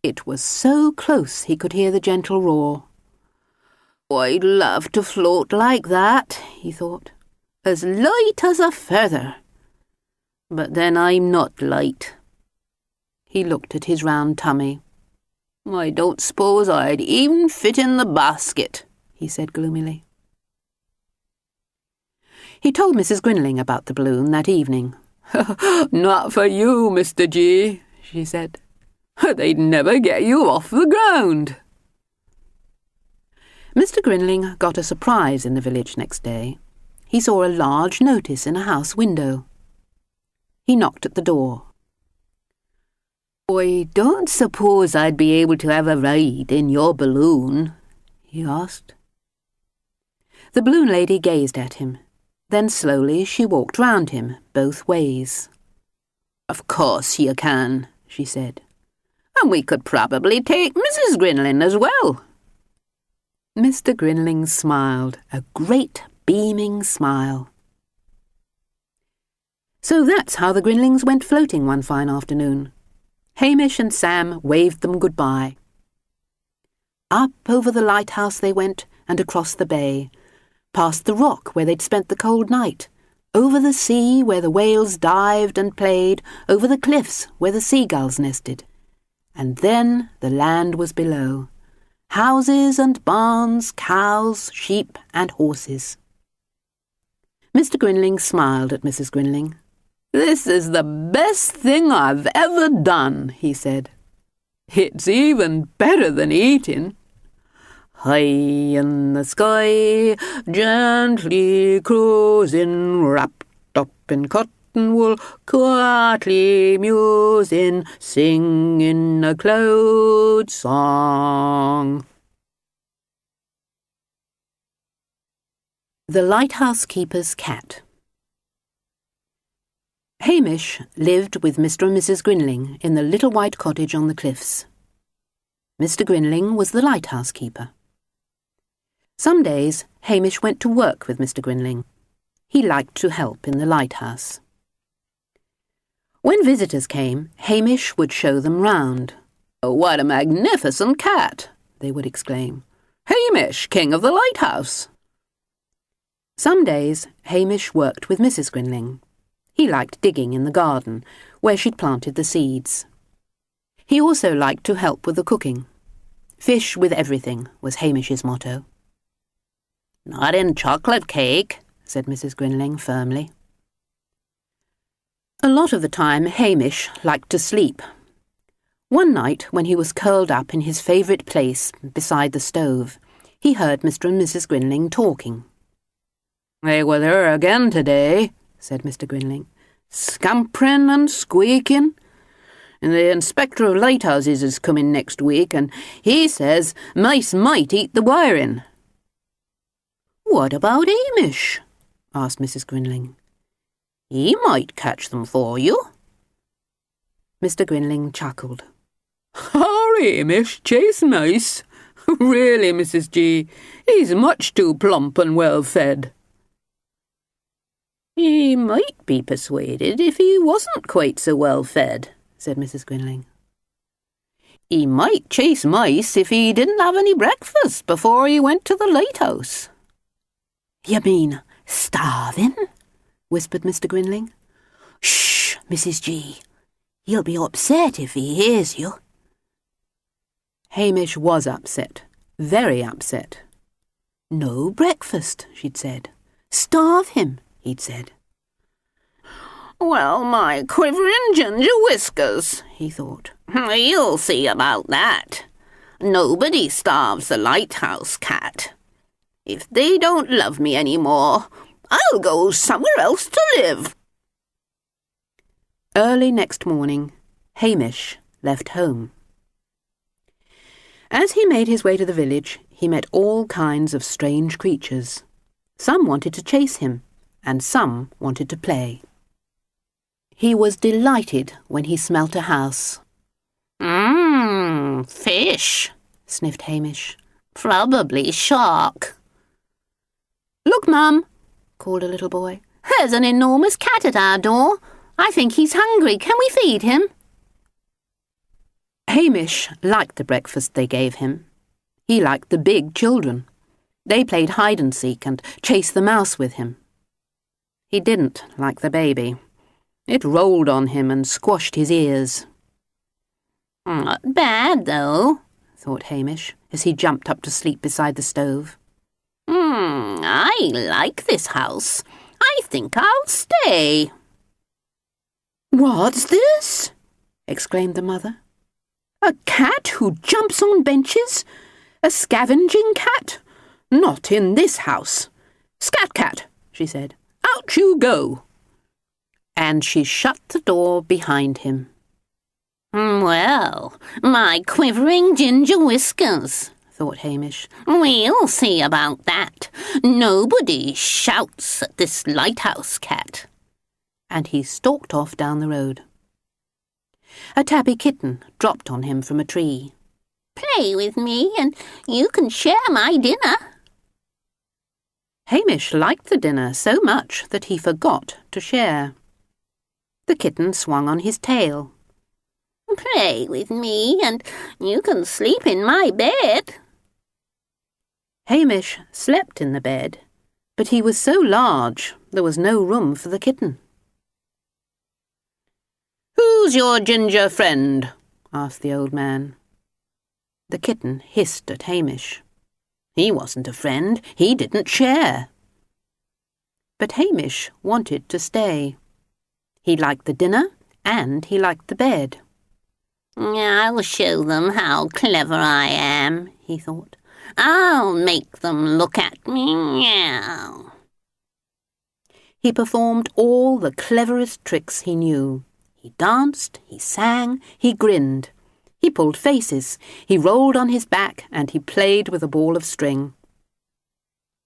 It was so close he could hear the gentle roar. "I'd love to float like that," he thought, "as light as a feather. But then I'm not light." He looked at his round tummy. "I don't suppose I'd even fit in the basket," he said gloomily. He told Mrs Grinling about the balloon that evening. "Not for you, Mr G," she said. "They'd never get you off the ground." Mr Grinling got a surprise in the village next day. He saw a large notice in a house window. He knocked at the door. "I don't suppose I'd be able to have a ride in your balloon?" he asked. The balloon lady gazed at him. Then slowly she walked round him, both ways. "Of course you can," she said. "And we could probably take Mrs Grinling as well." Mr Grinling smiled, a great beaming smile. So that's how the Grinlings went floating one fine afternoon. Hamish and Sam waved them goodbye. Up over the lighthouse they went, and across the bay, past the rock where they'd spent the cold night, over the sea where the whales dived and played, over the cliffs where the seagulls nested. And then the land was below. Houses and barns, cows, sheep and horses. Mr Grinling smiled at Mrs Grinling. "This is the best thing I've ever done," he said. "It's even better than eating." High in the sky, gently cruising, wrapped up in cotton wool, quietly musing, singing a cloud song. The Lighthouse Keeper's Cat. Hamish lived with Mr and Mrs Grinling in the little white cottage on the cliffs. Mr Grinling was the lighthouse keeper. Some days Hamish went to work with Mr Grinling. He liked to help in the lighthouse. When visitors came, Hamish would show them round. "Oh, what a magnificent cat!" they would exclaim. "Hamish, king of the lighthouse!" Some days Hamish worked with Mrs Grinling. He liked digging in the garden, where she'd planted the seeds. He also liked to help with the cooking. "Fish with everything" was Hamish's motto. "Not in chocolate cake," said Mrs Grinling firmly. A lot of the time Hamish liked to sleep. One night, when he was curled up in his favourite place beside the stove, he heard Mr and Mrs Grinling talking. "They were there again today," said Mr Grinling, "scampering and squeaking. And the inspector of lighthouses is coming next week, and he says mice might eat the wiring." "What about Hamish?" asked Mrs Grinling. He might catch them for you. Mr Grinling chuckled. Our Hamish chase mice? Really, Mrs G, he's much too plump and well fed. He might be persuaded if he wasn't quite so well fed, said Mrs Grinling. He might chase mice if he didn't have any breakfast before he went to the lighthouse. You mean starve him? Whispered Mr Grinling. Shh, Mrs G. He'll be upset if he hears you. Hamish was upset, very upset. No breakfast, she'd said. Starve him, he'd said. Well, my quivering ginger whiskers, he thought. You'll see about that. Nobody starves the lighthouse cat. If they don't love me any more, I'll go somewhere else to live. Early next morning, Hamish left home. As he made his way to the village, he met all kinds of strange creatures. Some wanted to chase him, and some wanted to play. He was delighted when he smelt a house. Fish, sniffed Hamish. Probably shark. Look, Mum, called a little boy. There's an enormous cat at our door. I think he's hungry. Can we feed him? Hamish liked the breakfast they gave him. He liked the big children. They played hide-and-seek and chased the mouse with him. He didn't like the baby. It rolled on him and squashed his ears. Not bad, though, thought Hamish, as he jumped up to sleep beside the stove. I like this house. I think I'll stay. What's this? Exclaimed the mother. A cat who jumps on benches? A scavenging cat? Not in this house. Scat cat, she said. Out you go. And she shut the door behind him. Well, my quivering ginger whiskers, thought Hamish. We'll see about that. Nobody shouts at this lighthouse cat. And he stalked off down the road. A tabby kitten dropped on him from a tree. Play with me and you can share my dinner. Hamish liked the dinner so much that he forgot to share. The kitten swung on his tail. Play with me and you can sleep in my bed. Hamish slept in the bed, but he was so large there was no room for the kitten. Who's your ginger friend? Asked the old man. The kitten hissed at Hamish. He wasn't a friend, he didn't share. But Hamish wanted to stay. He liked the dinner and he liked the bed. I'll show them how clever I am, he thought. I'll make them look at me now. He performed all the cleverest tricks he knew. He danced, he sang, he grinned. He pulled faces, he rolled on his back, and he played with a ball of string.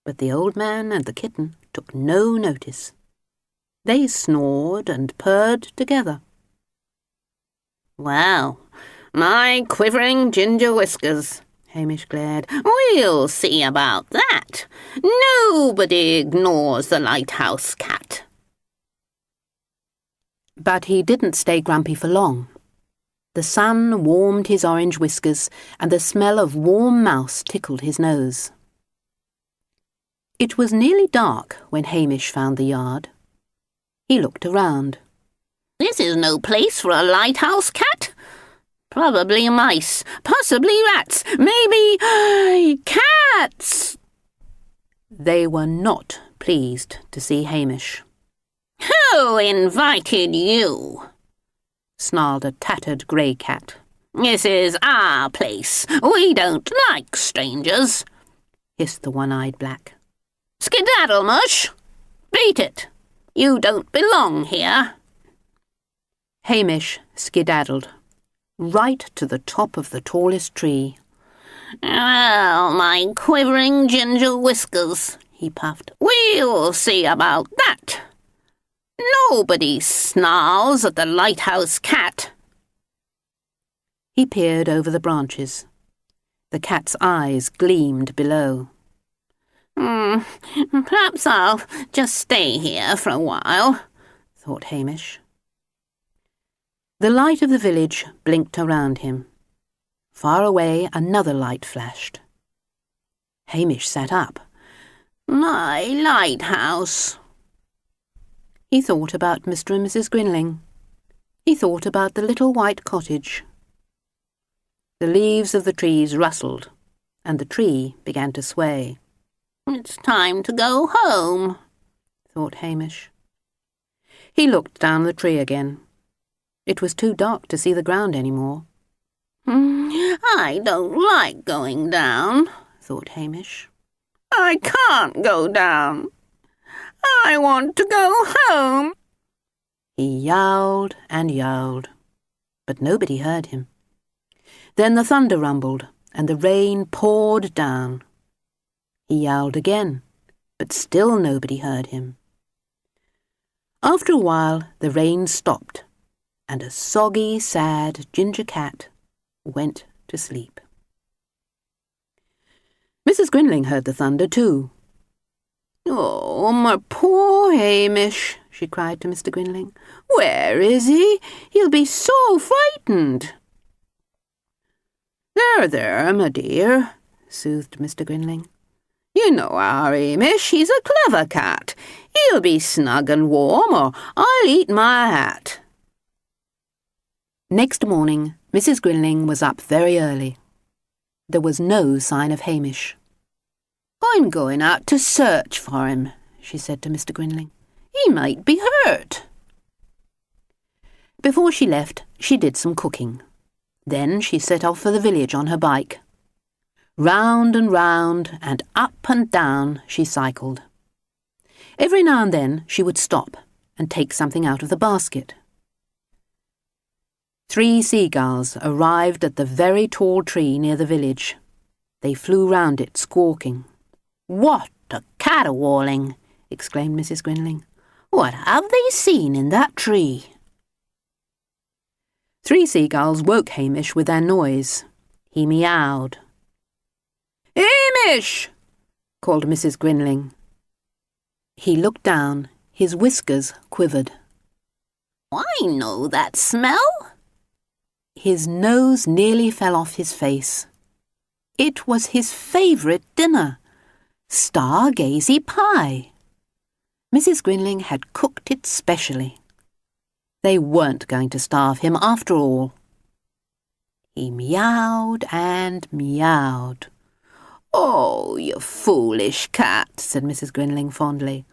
But the old man and the kitten took no notice. They snored and purred together. Well, my quivering ginger whiskers, Hamish glared. We'll see about that. Nobody ignores the lighthouse cat. But he didn't stay grumpy for long. The sun warmed his orange whiskers, and the smell of warm mouse tickled his nose. It was nearly dark when Hamish found the yard. He looked around. This is no place for a lighthouse cat. Probably mice, possibly rats, maybe cats. They were not pleased to see Hamish. Who invited you? Snarled a tattered grey cat. This is our place. We don't like strangers, hissed the one-eyed black. Skedaddle, mush! Beat it! You don't belong here. Hamish skedaddled, right to the top of the tallest tree. Well, my quivering ginger whiskers, he puffed. We'll see about that. Nobody snarls at the lighthouse cat. He peered over the branches. The cat's eyes gleamed below. Perhaps I'll just stay here for a while, thought Hamish. The light of the village blinked around him. Far away another light flashed. Hamish sat up. My lighthouse. He thought about Mr and Mrs Grinling. He thought about the little white cottage. The leaves of the trees rustled, and the tree began to sway. It's time to go home, thought Hamish. He looked down the tree again. It was too dark to see the ground any more. I don't like going down, thought Hamish. I can't go down. I want to go home. He yowled and yowled, but nobody heard him. Then the thunder rumbled, and the rain poured down. He yowled again, but still nobody heard him. After a while, the rain stopped, and a soggy, sad ginger cat went to sleep. Mrs Grinling heard the thunder too. Oh, my poor Hamish, she cried to Mr Grinling. Where is he? He'll be so frightened. There, my dear, soothed Mr Grinling. You know our Hamish, he's a clever cat. He'll be snug and warm, or I'll eat my hat. Next morning, Mrs Grinling was up very early. There was no sign of Hamish. I'm going out to search for him, she said to Mr Grinling. He might be hurt. Before she left, she did some cooking. Then she set off for the village on her bike. Round and round and up and down she cycled. Every now and then she would stop and take something out of the basket. 3 seagulls arrived at the very tall tree near the village. They flew round it, squawking. "What a caterwauling!" exclaimed Mrs Grinling. "What have they seen in that tree?" 3 seagulls woke Hamish with their noise. He meowed. "Hamish!" called Mrs Grinling. He looked down. His whiskers quivered. "I know that smell." His nose nearly fell off his face. It was his favourite dinner, stargazy pie. Mrs Grinling had cooked it specially. They weren't going to starve him after all. He meowed and meowed. "Oh, you foolish cat," said Mrs Grinling fondly.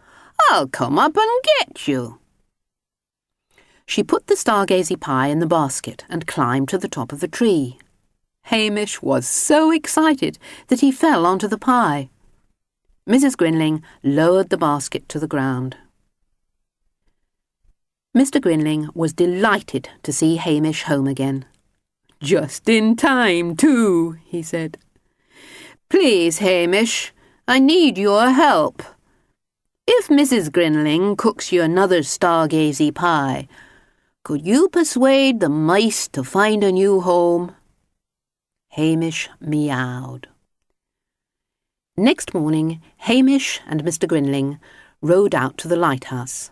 "I'll come up and get you." She put the stargazy pie in the basket and climbed to the top of the tree. Hamish was so excited that he fell onto the pie. Mrs Grinling lowered the basket to the ground. Mr Grinling was delighted to see Hamish home again. "Just in time, too," he said. "Please, Hamish, I need your help. If Mrs Grinling cooks you another stargazy pie, could you persuade the mice to find a new home?" Hamish meowed. Next morning, Hamish and Mr Grinling rode out to the lighthouse.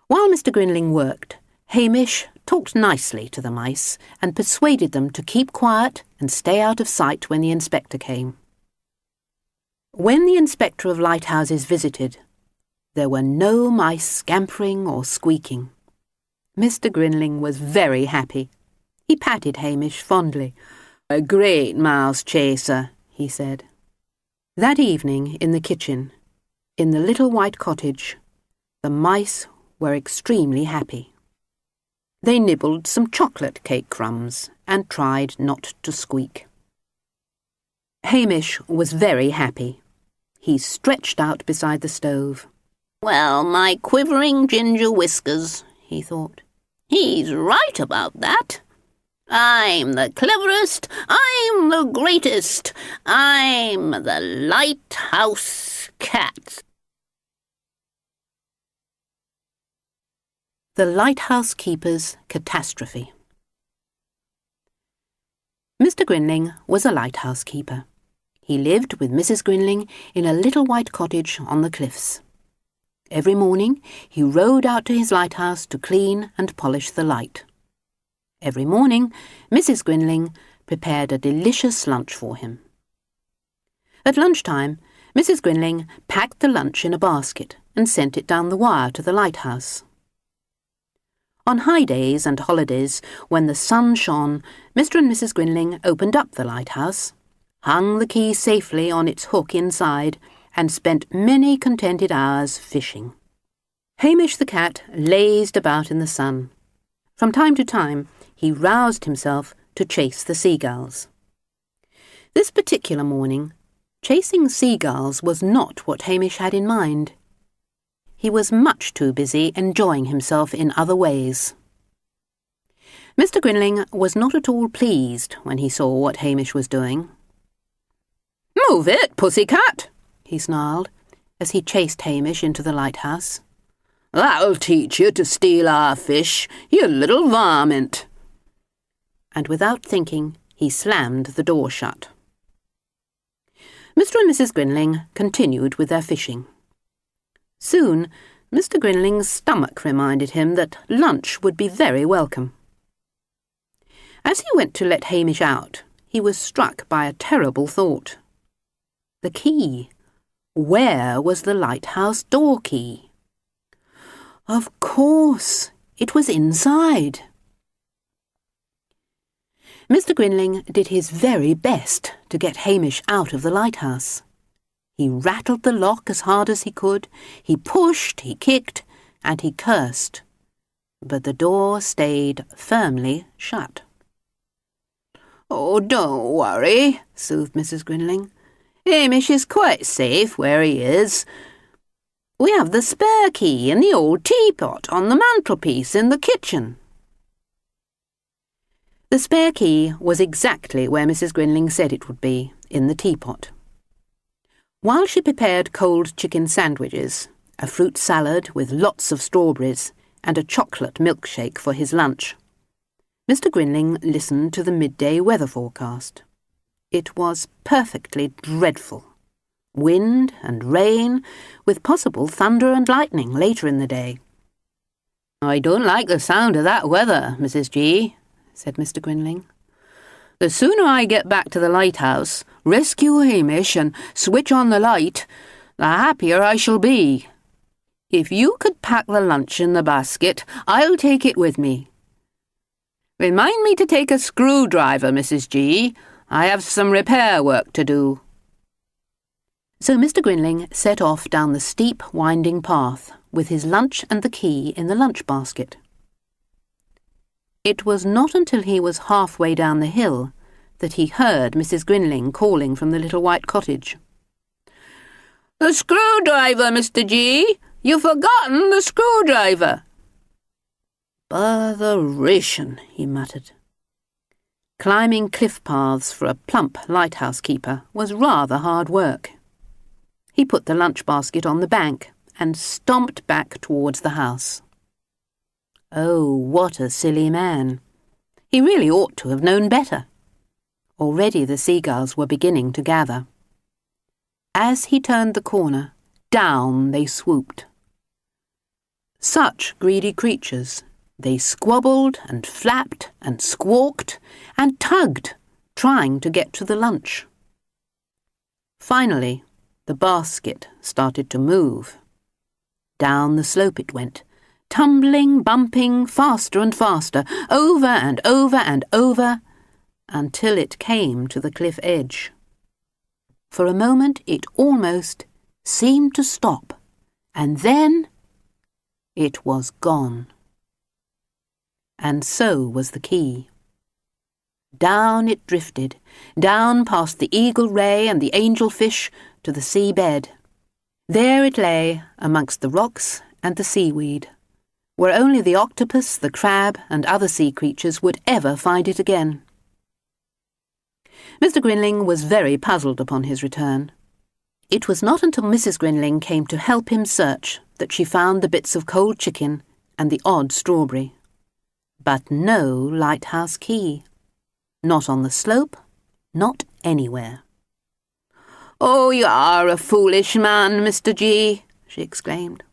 While Mr Grinling worked, Hamish talked nicely to the mice and persuaded them to keep quiet and stay out of sight when the inspector came. When the inspector of lighthouses visited, there were no mice scampering or squeaking. Mr Grinling was very happy. He patted Hamish fondly. "A great mouse chaser," he said. That evening in the kitchen, in the little white cottage, the mice were extremely happy. They nibbled some chocolate cake crumbs and tried not to squeak. Hamish was very happy. He stretched out beside the stove. "Well, my quivering ginger whiskers," he thought. "He's right about that. I'm the cleverest, I'm the greatest, I'm the Lighthouse Cat." The Lighthouse Keeper's Catastrophe. Mr Grinling was a lighthouse keeper. He lived with Mrs Grinling in a little white cottage on the cliffs. Every morning he rowed out to his lighthouse to clean and polish the light. Every morning Mrs Grinling prepared a delicious lunch for him. At lunchtime, Mrs Grinling packed the lunch in a basket and sent it down the wire to the lighthouse. On high days and holidays, when the sun shone, Mr and Mrs Grinling opened up the lighthouse, hung the key safely on its hook inside, and spent many contented hours fishing. Hamish the cat lazed about in the sun. From time to time, he roused himself to chase the seagulls. This particular morning, chasing seagulls was not what Hamish had in mind. He was much too busy enjoying himself in other ways. Mr Grinling was not at all pleased when he saw what Hamish was doing. "Move it, pussycat," he snarled, as he chased Hamish into the lighthouse. "That'll teach you to steal our fish, you little varmint." And without thinking, he slammed the door shut. Mr and Mrs Grinling continued with their fishing. Soon, Mr Grinling's stomach reminded him that lunch would be very welcome. As he went to let Hamish out, he was struck by a terrible thought. The key. Where was the lighthouse door key? Of course, it was inside. Mr Grinling did his very best to get Hamish out of the lighthouse. He rattled the lock as hard as he could, he pushed, he kicked, and he cursed. But the door stayed firmly shut. "Oh, don't worry," soothed Mrs Grinling. "Hamish is quite safe where he is. We have the spare key in the old teapot on the mantelpiece in the kitchen." The spare key was exactly where Mrs Grinling said it would be, in the teapot. While she prepared cold chicken sandwiches, a fruit salad with lots of strawberries, and a chocolate milkshake for his lunch, Mr Grinling listened to the midday weather forecast. It was perfectly dreadful. Wind and rain, with possible thunder and lightning later in the day. "I don't like the sound of that weather, Mrs G," said Mr Grinling. "The sooner I get back to the lighthouse, rescue Hamish and switch on the light, the happier I shall be. If you could pack the lunch in the basket, I'll take it with me. Remind me to take a screwdriver, Mrs G. I have some repair work to do." So Mr Grinling set off down the steep, winding path, with his lunch and the key in the lunch basket. It was not until he was halfway down the hill that he heard Mrs Grinling calling from the little white cottage. "The screwdriver, Mr G. You've forgotten the screwdriver." "Botheration," he muttered. Climbing cliff paths for a plump lighthouse keeper was rather hard work. He put the lunch basket on the bank and stomped back towards the house. Oh, what a silly man. He really ought to have known better. Already the seagulls were beginning to gather. As he turned the corner, down they swooped. Such greedy creatures, they squabbled and flapped and squawked and tugged, trying to get to the lunch. Finally, the basket started to move. Down the slope it went, tumbling, bumping, faster and faster, over and over and over, until it came to the cliff edge. For a moment it almost seemed to stop, and then it was gone. And so was the key. Down it drifted, down past the eagle ray and the angelfish to the sea bed. There it lay amongst the rocks and the seaweed, where only the octopus, the crab, and other sea creatures would ever find it again. Mr Grinling was very puzzled upon his return. It was not until Mrs Grinling came to help him search that she found the bits of cold chicken and the odd strawberry. But no lighthouse key. Not on the slope, not anywhere. "Oh, you are a foolish man, Mr G," she exclaimed.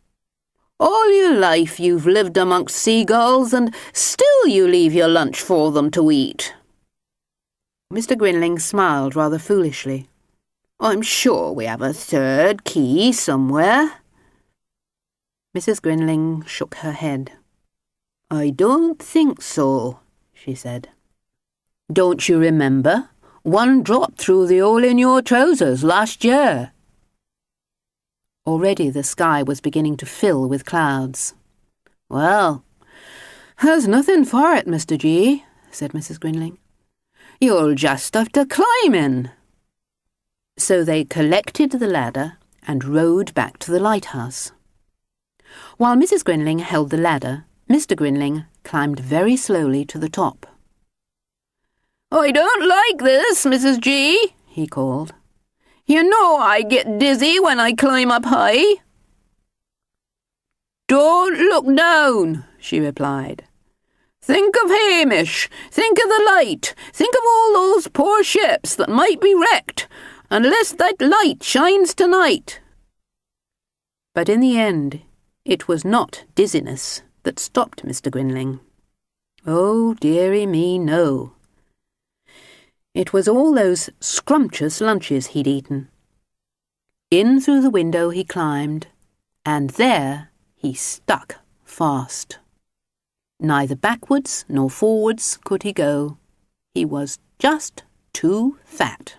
"All your life you've lived amongst seagulls, and still you leave your lunch for them to eat." Mr Grinling smiled rather foolishly. "I'm sure we have a third key somewhere." Mrs Grinling shook her head. "I don't think so," she said. "Don't you remember? One dropped through the hole in your trousers last year." Already the sky was beginning to fill with clouds. "Well, there's nothing for it, Mr G," said Mrs Grinling. "You'll just have to climb in." So they collected the ladder and rowed back to the lighthouse. While Mrs Grinling held the ladder, Mr Grinling climbed very slowly to the top. "I don't like this, Mrs G," he called. "You know I get dizzy when I climb up high." "Don't look down," she replied. "Think of Hamish, think of the light, think of all those poor ships that might be wrecked, unless that light shines tonight." But in the end, it was not dizziness that stopped Mr Grinling. Oh, dearie me, no. It was all those scrumptious lunches he'd eaten. In through the window he climbed, and there he stuck fast. Neither backwards nor forwards could he go. He was just too fat.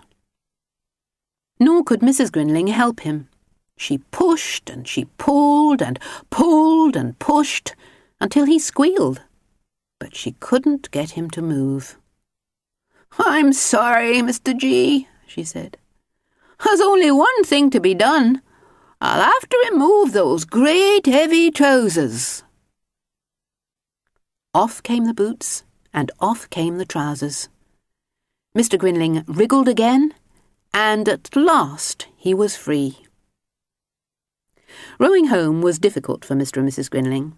Nor could Mrs Grinling help him. She pushed and she pulled and pulled and pushed until he squealed, but she couldn't get him to move. "I'm sorry, Mr G," she said. "There's only one thing to be done. I'll have to remove those great heavy trousers." Off came the boots, and off came the trousers. Mr Grinling wriggled again, and at last he was free. Rowing home was difficult for Mr and Mrs Grinling.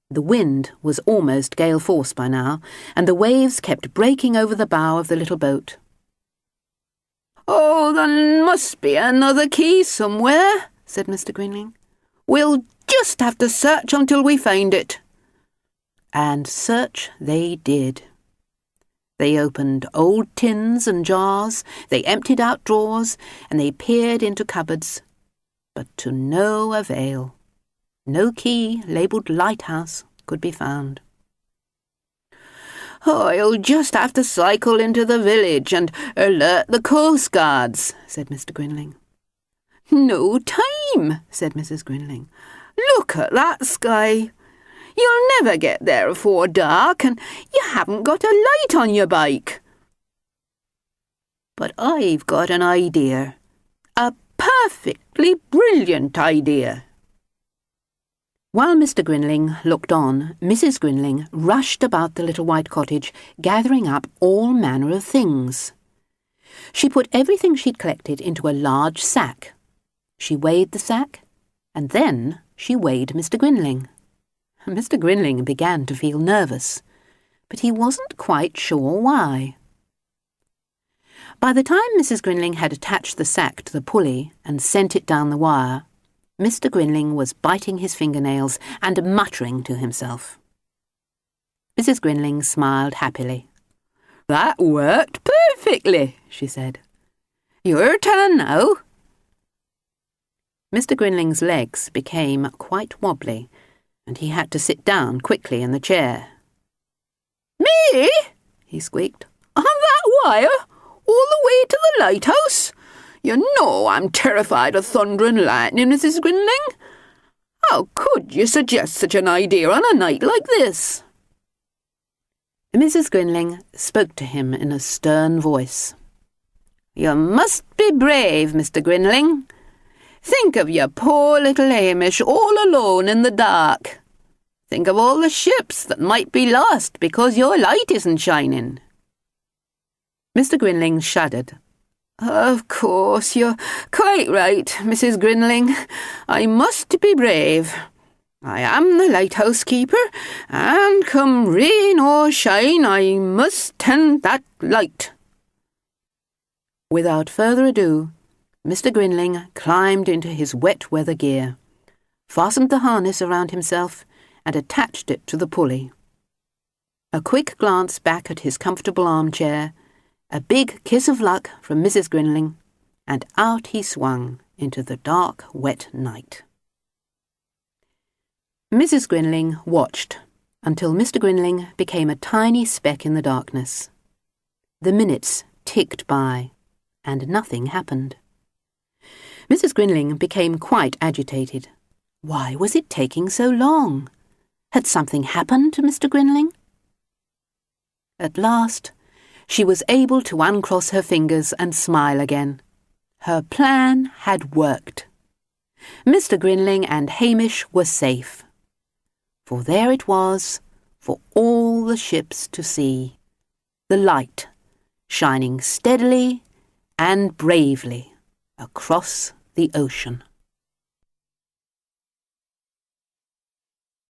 The wind was almost gale force by now, and the waves kept breaking over the bow of the little boat. "Oh, there must be another key somewhere," said Mr Grinling. "We'll just have to search until we find it." And search they did. They opened old tins and jars, they emptied out drawers, and they peered into cupboards, but to no avail. No key labelled Lighthouse could be found. "I'll just have to cycle into the village and alert the coast guards," said Mr Grinling. "No time," said Mrs Grinling. "Look at that sky. You'll never get there afore dark, and you haven't got a light on your bike." "But I've got an idea. A perfectly brilliant idea." While Mr Grinling looked on, Mrs Grinling rushed about the little white cottage, gathering up all manner of things. She put everything she'd collected into a large sack. She weighed the sack, and then she weighed Mr Grinling. Mr Grinling began to feel nervous, but he wasn't quite sure why. By the time Mrs Grinling had attached the sack to the pulley and sent it down the wire, Mr Grinling was biting his fingernails and muttering to himself. Mrs Grinling smiled happily. "That worked perfectly," she said. "Your turn now." Mr Grinling's legs became quite wobbly, and he had to sit down quickly in the chair. "Me?" he squeaked. "On that wire? All the way to the lighthouse? You know I'm terrified of thunder and lightning, Mrs Grinling. How could you suggest such an idea on a night like this?" Mrs Grinling spoke to him in a stern voice. "You must be brave, Mr Grinling. Think of your poor little Hamish all alone in the dark. Think of all the ships that might be lost because your light isn't shining." Mr Grinling shuddered. "Of course, you're quite right, Mrs Grinling. I must be brave. I am the Lighthouse Keeper, and come rain or shine, I must tend that light." Without further ado, Mr Grinling climbed into his wet weather gear, fastened the harness around himself, and attached it to the pulley. A quick glance back at his comfortable armchair, a big kiss of luck from Mrs Grinling, and out he swung into the dark, wet night. Mrs Grinling watched until Mr Grinling became a tiny speck in the darkness. The minutes ticked by, and nothing happened. Mrs Grinling became quite agitated. Why was it taking so long? Had something happened to Mr Grinling? At last, she was able to uncross her fingers and smile again. Her plan had worked. Mr Grinling and Hamish were safe. For there it was, for all the ships to see, the light shining steadily and bravely across the ocean.